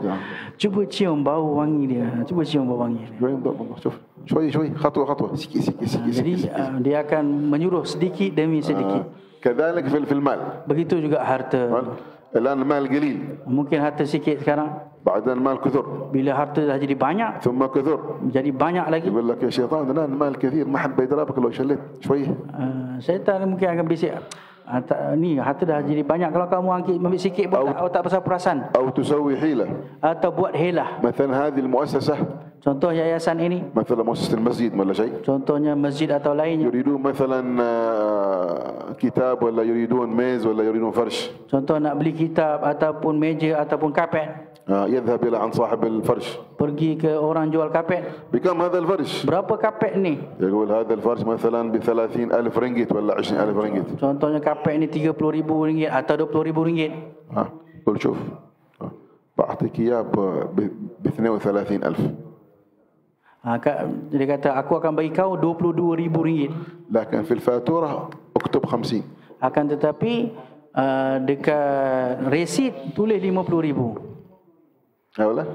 cuba cium bau wangi dia. Cuba cium bau wangi dia. شوف شوي خطوة سكي. Jadi dia akan menyuruh sedikit demi sedikit. كذلك في المال. Begitu juga harta. الآن المال قليل. Mungkin harta sikit sekarang. بعدين المال كثر. Bila harta dah jadi banyak, ثم كثر. jadi banyak lagi. يقول لك يا شيطان الآن المال كثير ما حد بيدرابك لو شليت شوي. Syaitan mungkin akan bisik. Ni harta dah jadi banyak, kalau kamu ambil sikit pun tak pasal perasan. أو تسوي حيلة. Atau buat helah. مثلا هذه المؤسسة. Contoh yayasan ini, مثلا مؤسسة المسجد ولا شيء. contohnya masjid atau lainnya. يريدون مثلا كتاب ولا يريدون ميز ولا يريدون فرش. Contoh nak beli kitab ataupun meja ataupun kapet. يذهب إلى عن صاحب الفرش. Pergi ke orang jual kapet. بكم هذا الفرش؟ Berapa kapet ni? يقول هذا الفرش مثلا ب30,000 رنجت ولا 20,000 رنجت. Contohnya kapet ni RM30,000 atau RM20,000. قل شوف بعطيك إياه ب32,000. Dia kata aku akan bagi kau RM22,000. لكن في الفاتورة اكتب 50. Akan tetapi dekat resit tulis RM50,000. ولا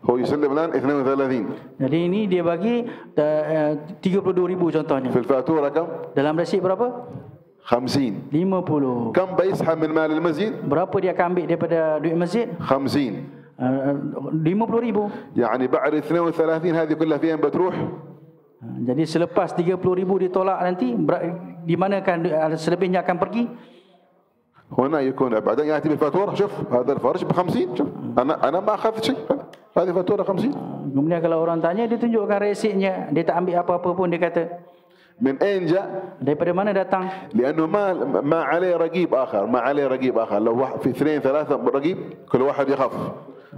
هو يسلم الآن 32. Jadi ini dia bagi RM32,000 contohnya. في الفاتورة كم؟ Dalam resit berapa? 50. 50. كم بيسحب من مال المسجد؟ Berapa dia akan ambil daripada duit masjid? 50. 50,000. يعني بعد 32 هذه كلها فين بتروح؟ Jadi selepas 30,000 ditolak nanti, di mana akan selebihnya akan pergi? هنا يكون بعدين يأتي بالفاتورة، شوف هذا الفرش ب50، شوف أنا ما أخذت شيء، هذه فاتورة 50. Kemudian kalau orang tanya, dia tunjukkan resiknya, dia tak ambil apa-apa pun, dia kata من أين جاء؟ daripada mana datang? لأنه ما عليه رقيب آخر، ما عليه رقيب آخر. لو في 2 3 رقيب كل واحد يخاف،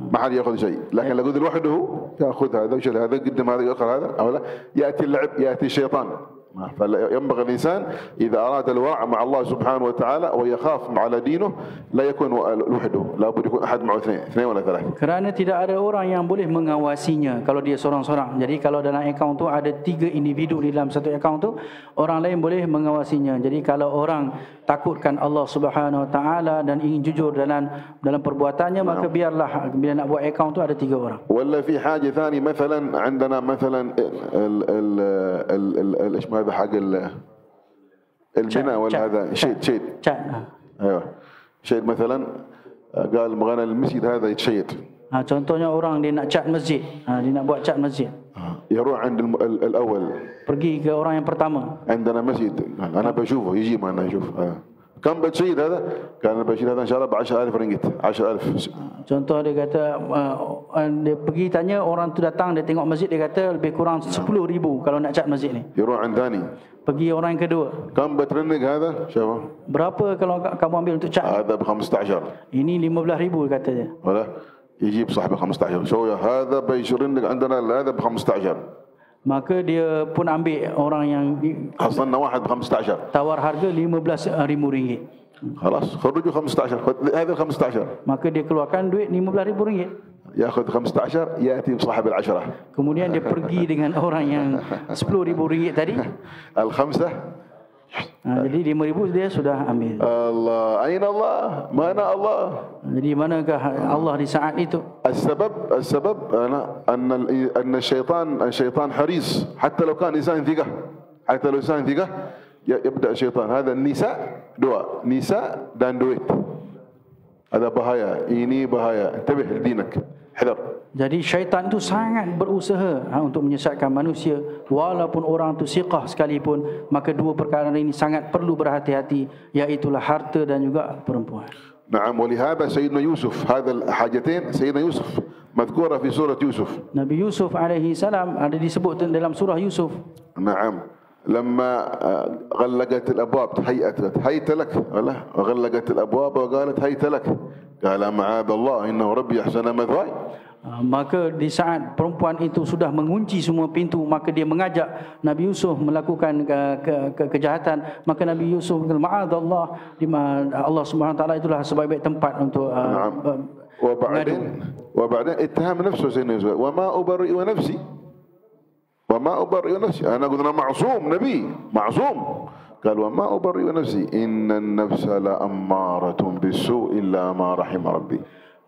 ما حد يأخذ شيء. لكن لو قلت لوحده يأخذ هذا ويشيل هذا، قدم هذا يأخذ هذا، أو لا يأتي اللعب، يأتي الشيطان. فينبغي الإنسان إذا أراد الورع مع الله سبحانه وتعالى ويخاف على دينه لا يكون لوحده، لابد يكون أحد معه 2 ولا 3. Kerana tidak ada orang yang boleh mengawasinya kalau dia seorang-seorang. Jadi kalau dalam akaun tu ada 3 individu di dalam satu akaun tu, orang lain boleh mengawasinya. Jadi kalau orang takutkan Allah Subhanahu Wa Taala dan ingin jujur dalam perbuatannya, maka biarlah bila nak buat akaun tu ada 3 orang. ولا في حاجة ثانية مثلا عندنا مثلا ايش هذا حق البناء ولا هذا شيد ايوه شيد مثلا قال بغينا المسجد هذا يتشيد. Contohnya orang dia nak cat masjid, dia nak buat cat masjid. يروح عند الأول. Pergi ke orang yang pertama. عندنا مسجد، أنا بشوفه يجي معنا يشوف. كم بتشيد هذا؟ كان بتشيد هذا إن شاء الله ب10,000 ringgit. 10,000. Contoh dia kata dia pergi tanya orang tu datang, dia tengok masjid, dia kata lebih kurang 10,000 kalau nak cat masjid ni. يروح عند ثاني. Pergi orang yang kedua. كم بترنق هذا؟ شوفه. Berapa kalau kamu ambil untuk cat? هذا ب15. Ini 15,000 kata dia. ولا يجيب صاحبه 15. شو هذا بيشرنق عندنا هذا ب15. Maka dia pun ambil orang yang حصلنا واحد ب15. tawar harga RM15,000. خلاص خرجوا 15. هذا 15. Maka dia keluarkan duit RM15,000. ياخذ 15 ياتي بصاحب ال10. Kemudian dia pergi dengan orang yang RM10,000 tadi. الخمسة. Jadi 5,000 dia sudah ambil. الله أين الله؟ mana Allah? Jadi manakah Allah di saat itu? السبب أن الشيطان حريص حتى لو كان إنسان ثقة، حتى لو إنسان ثقة يبدأ الشيطان. هذا النساء نساء dan duit. هذا bahaya, ini bahaya. انتبه لدينك، حذر. Jadi syaitan itu sangat berusaha untuk menyesatkan manusia. Walaupun orang itu siqah sekalipun, maka 2 perkara ini sangat perlu berhati-hati, iaitulah harta dan juga perempuan. نعم. ولهذا سيدنا يوسف هذا الحاجتين سيدنا يوسف مذكورة في سورة يوسف. Nabi Yusuf alaihi salam ada disebut dalam surah Yusuf. نعم. لما غلقت الأبواب هيت لك، غلقت الأبواب وقالت هيت لك، قال معاذ الله إنه ربي أحسن مثواي. Maka di saat perempuan itu sudah mengunci semua pintu, maka dia mengajak Nabi Yusuf melakukan kejahatan. Maka Nabi Yusuf berkata, ma'adallah, Allah Subhanahu Wa Taala itulah sebaik-baik tempat untuk وبعدين اتهم نفسه سيدنا يوسف وما أبرئ نفسي أنا قلت أنا معصوم نبي معصوم. قال وما أبرئ نفسي إن النفس لأمارة بالسوء إلا ما رحم ربي.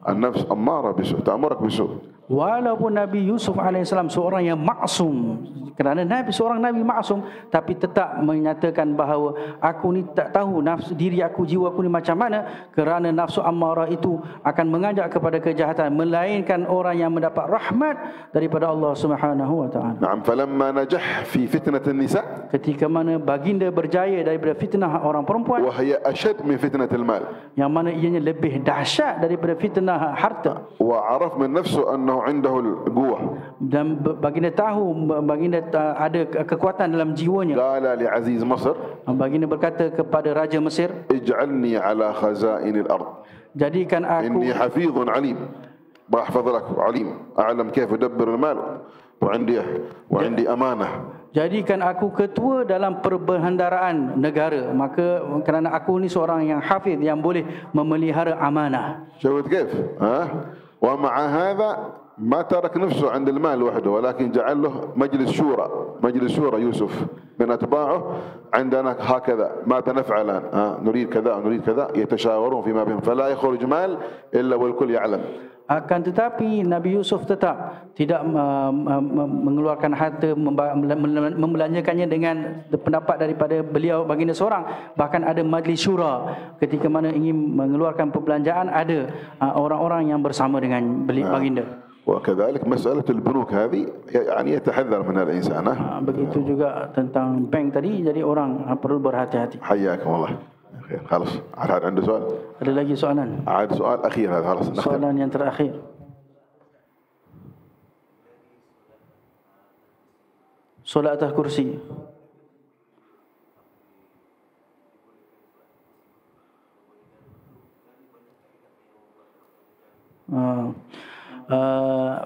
النفس أمارة بالسوء، تأمرك بالسوء. Walaupun Nabi Yusuf AS seorang yang maksum, kerana seorang Nabi maksum, tapi tetap menyatakan bahawa aku ni tak tahu diri aku, jiwa aku ni macam mana, kerana nafsu ammarah itu akan mengajak kepada kejahatan, melainkan orang yang mendapat rahmat daripada Allah Subhanahu Wa Taala. Naam, falamma najah fi fitnat an-nisa, ketika mana baginda berjaya daripada fitnah orang perempuan, wa hiya ashad min fitnat al-mal, yang mana ianya lebih dahsyat daripada fitnah harta, wa araf min nafsu annahu عنده القوة, dan baginda tahu baginda ada kekuatan dalam jiwanya. قال لعزيز مصر, baginda berkata kepada raja Mesir, اجعلني على خزائن الأرض, jadikan aku, إني حفيظ عليم, بحفظ لك عليم, أعلم كيف أدبر المال, وعندي أمانة. Jadikan aku ketua dalam perbendaharaan negara, maka kerana aku ni seorang yang hafiz, yang boleh memelihara amanah. شوفت كيف؟ ومع هذا ما ترك نفسه عند المال وحده، ولكن جعل له مجلس شورى يوسف من أتباعه، عندنا هكذا ماذا نفعل الآن، نريد كذا نريد كذا، يتشاورون فيما بينهم فلا يخرج مال إلا والكل يعلم. Akan tetapi Nabi Yusuf tetap tidak mengeluarkan harta, membelanjakannya dengan pendapat daripada beliau baginda seorang. Bahkan ada majlis syura, ketika mana ingin mengeluarkan perbelanjaan, ada orang-orang yang bersama dengan baginda. وكذلك مسألة البنوك هذه يعني يتحذر منها الإنسان. Begitu juga tentang bank tadi, jadi orang perlu berhati-hati. حياكم الله. خير خلاص. عاد عنده سؤال؟ Ada lagi soalan? عاد سؤال أخير هذا خلاص نختم. Soalan yang terakhir. Solat atas kursi.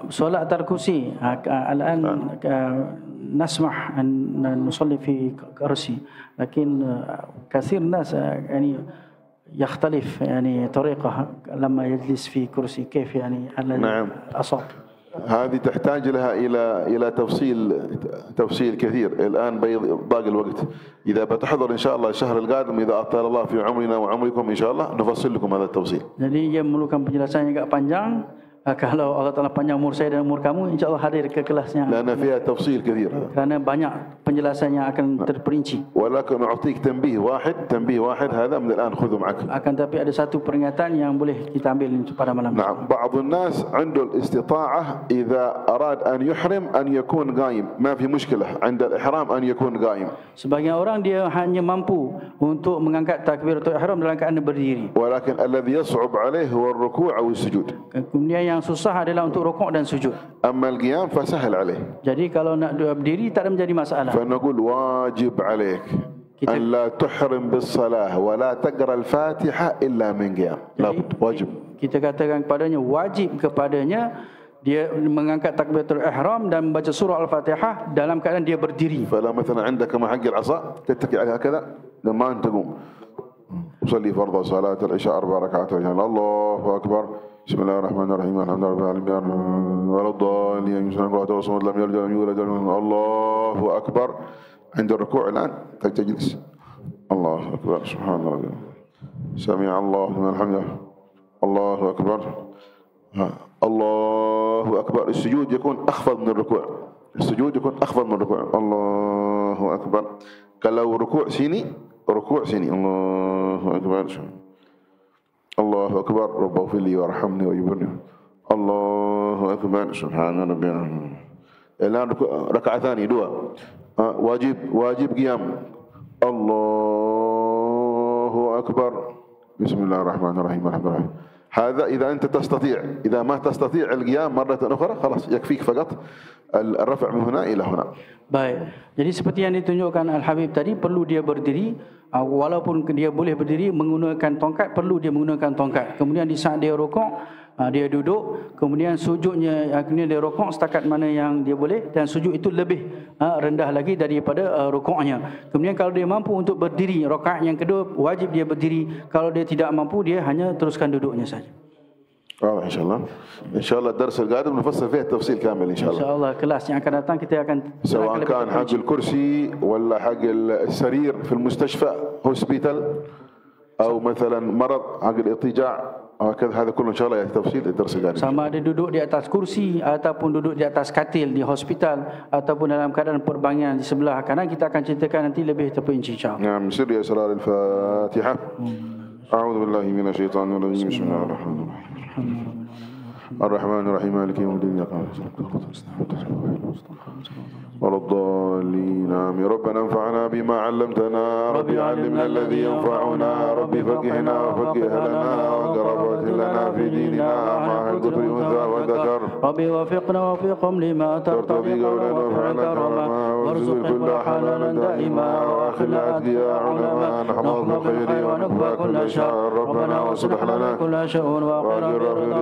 solat atas kursi. الآن نسمح أن نصلي في كرسي، لكن كثير ناس يعني يختلف يعني طريقة لما يجلس في كرسي كيف يعني على نعم. الأصابع. هذه تحتاج لها إلى تفصيل كثير. الآن ضاق الوقت. إذا بتحضر إن شاء الله الشهر القادم إذا أطال الله في عمرنا وعمركم إن شاء الله نفصل لكم هذا التفصيل. Jadi ia memerlukan penjelasan yang agak panjang. Kalau Allah Taala panjang umur saya dan umur kamu, insya Allah hadir ke kelasnya. لأن فيها تفصيل كثير. Karena banyak penjelasan yang akan terperinci. ولكن أعطيك تنبيه واحد هذا من الآن خذه معك. Akan tapi ada satu peringatan yang boleh kita ambil pada malam. نعم. بعض الناس عنده الاستطاعة إذا أراد أن يحرم أن يكون قائم، ما في مشكلة عند الإحرام أن يكون قائم. Sebagian orang dia hanya mampu untuk mengangkat takbiratul ihram dalam keadaan berdiri. ولكن الذي يصعب عليه هو الركوع أو السجود. Kemudian yang susah adalah untuk rukuk dan sujud. أما القيام فسهل عليه. Jadi kalau nak berdiri tak ada menjadi masalah. فنقول واجب عليك أن لا تحرم بالصلاة ولا تقرأ الفاتحة إلا من قيام. لابد واجب. Kita katakan kepadanya, wajib kepadanya dia mengangkat takbiratul ihram dan membaca surah Al-Fatihah dalam keadaan dia berdiri. فلا مثلا عندك مع حق العصا تتكي عليها كذا لما أنت تقوم. وصلي فرض صلاة العشاء 4 ركعات الله أكبر بسم الله الرحمن الرحيم الحمد لله رب العالمين ولا الضالين لم يلد ولم يولد الله أكبر. عند الركوع الآن تجلس الله أكبر سبحان الله سمع الله لمن حمده الله أكبر الله أكبر. السجود يكون أخفض من الركوع. الله أكبر. kalau ركوع sini الله أكبر الله أكبر رب اغفر لي وارحمني وجبرني الله أكبر سبحان ربي الآن ركعة ثانية 2 واجب قيام الله أكبر بسم الله الرحمن الرحيم الحمد لله. هذا إذا أنت تستطيع. إذا ما تستطيع القيام مرة أخرى خلاص يكفيك فقط الرفع من هنا إلى هنا. Baik. Jadi seperti yang ditunjukkan Al-Habib tadi, perlu dia berdiri. Walaupun dia boleh berdiri menggunakan tongkat, perlu dia menggunakan tongkat. Kemudian di saat dia rukuk, dia duduk. Kemudian sujudnya, akhirnya dia rukuk setakat mana yang dia boleh. Dan sujud itu lebih rendah lagi daripada rukuknya. Kemudian kalau dia mampu untuk berdiri, rakaat yang kedua wajib dia berdiri. Kalau dia tidak mampu, dia hanya teruskan duduknya saja. إن شاء الله الدرس القادم نفصل فيه التفصيل كامل إن شاء الله. إن شاء الله kelas yang akan datang kita akan سواء كان حق الكرسي ولا حق السرير في المستشفى هوسبيتال أو مثلا مرض حق الاضطجاع هكذا هذا كله إن شاء الله تفصيل الدرس القادم. Sama ada duduk di atas kursi ataupun duduk di atas katil di hospital ataupun dalam keadaan perbangian di sebelah kanan, kita akan ceritakan nanti lebih terperinci insyaallah. نعم سر أسرار الفاتحة. أعوذ بالله من الشيطان الرجيم بسم الله الرحمن الرحيم الرحمن الرحيم مالك يوم الدين ولا الضالين آمين. ربنا انفعنا بما علمتنا ربي علمنا الذي ينفعنا ربي فقهنا وفقه لنا وقربت لنا في ديننا مع الكتب الأنثى والذكر ربي وفقنا وفقهم لما ترتضي قولا وفعلا كرما وارزق كل حلالا دائما واخلنا أتقياء علماء نحفظ بالخير ونكفى كل شر ربنا واصلح لنا كل شؤون واغفر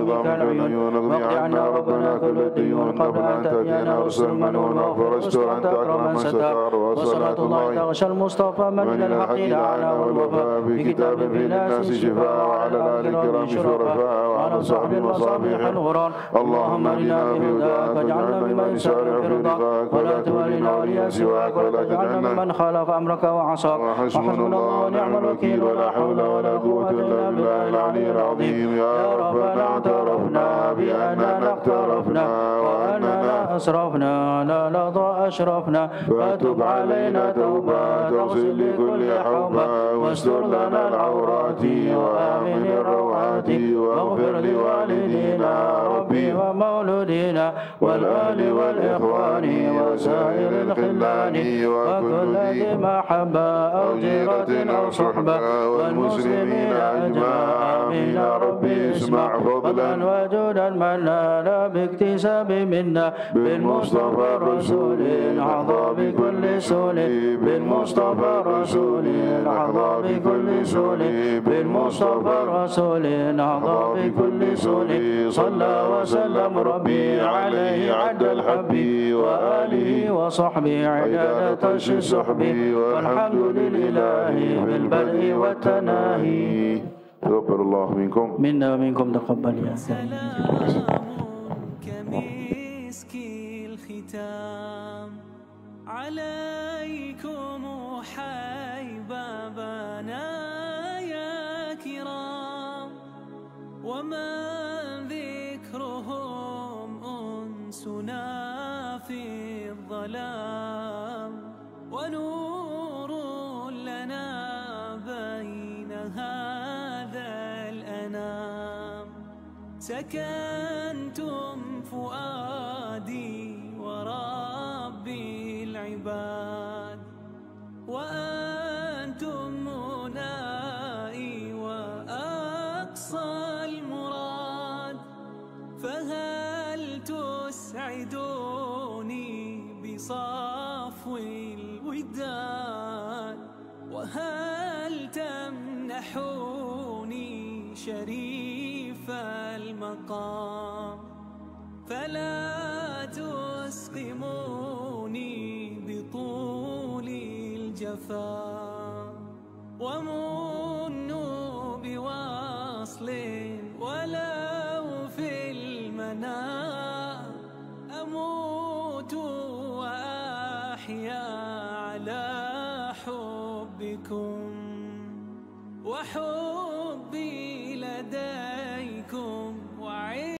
رضا العيون نقضي عنا ربنا كل الديون قبل أن تأتينا رسل المنون واغفر استر أنت أكرم من ستار وصلاة الله تغشى المصطفى من إلى الحق دعانا والوفاء بكتاب في الناس شفاء وعلى الآل الكرام شرفاء وعلى صحب المصابيح الغرار اللهم اهدنا في هداك واجعلنا ممن يسارع في رضاك ولا تولنا وليا سواك ولا تجعلنا ممن خالف أمرك وعصاك وحسبنا الله ونعم الوكيل ولا حول ولا قوة إلا بالله العلي العظيم. يا ربنا اعترفنا بأننا اقترفنا وأننا أسرفنا على لظى أشرفنا فتب علينا توبة تغسل لكل حوبة واستر لنا العورات وآمن الروعات واغفر لوالدينا ربي ومولودينا والآل والإخوان وسائر الخلان وكل ذي محبة أو جيرة أو صحبة والمسلمين أجمعين آمين يا ربي اسمع فضلا وجودا منانا باكتساب منا بالمصطفى رسول أحظى بكل سول بالمصطفى رسول أحظى بكل سول بالمصطفى رسول أحظى بكل سول صلى وسلم ربي عليه عد الحب وآله وصحبه عدادة الصحب والحمد لله بالبدء والتناهي تقبل الله منكم منا ومنكم تقبل يا سلام كمسك الختام عليكم حبابنا يا كرام ومن ذكرهم أنسنا في الظلام ونور لنا بين هذا الأنام سكنتم فؤادي وربي العباد وأنتم منائي وأقصى المراد فهل تسعدوني بصفو الوداد وهل تمنحوني شريف المقام فلا تسقموني بطول الجفا ومنوا بوصل ولو في المنام أموت وأحيا على حبكم وحب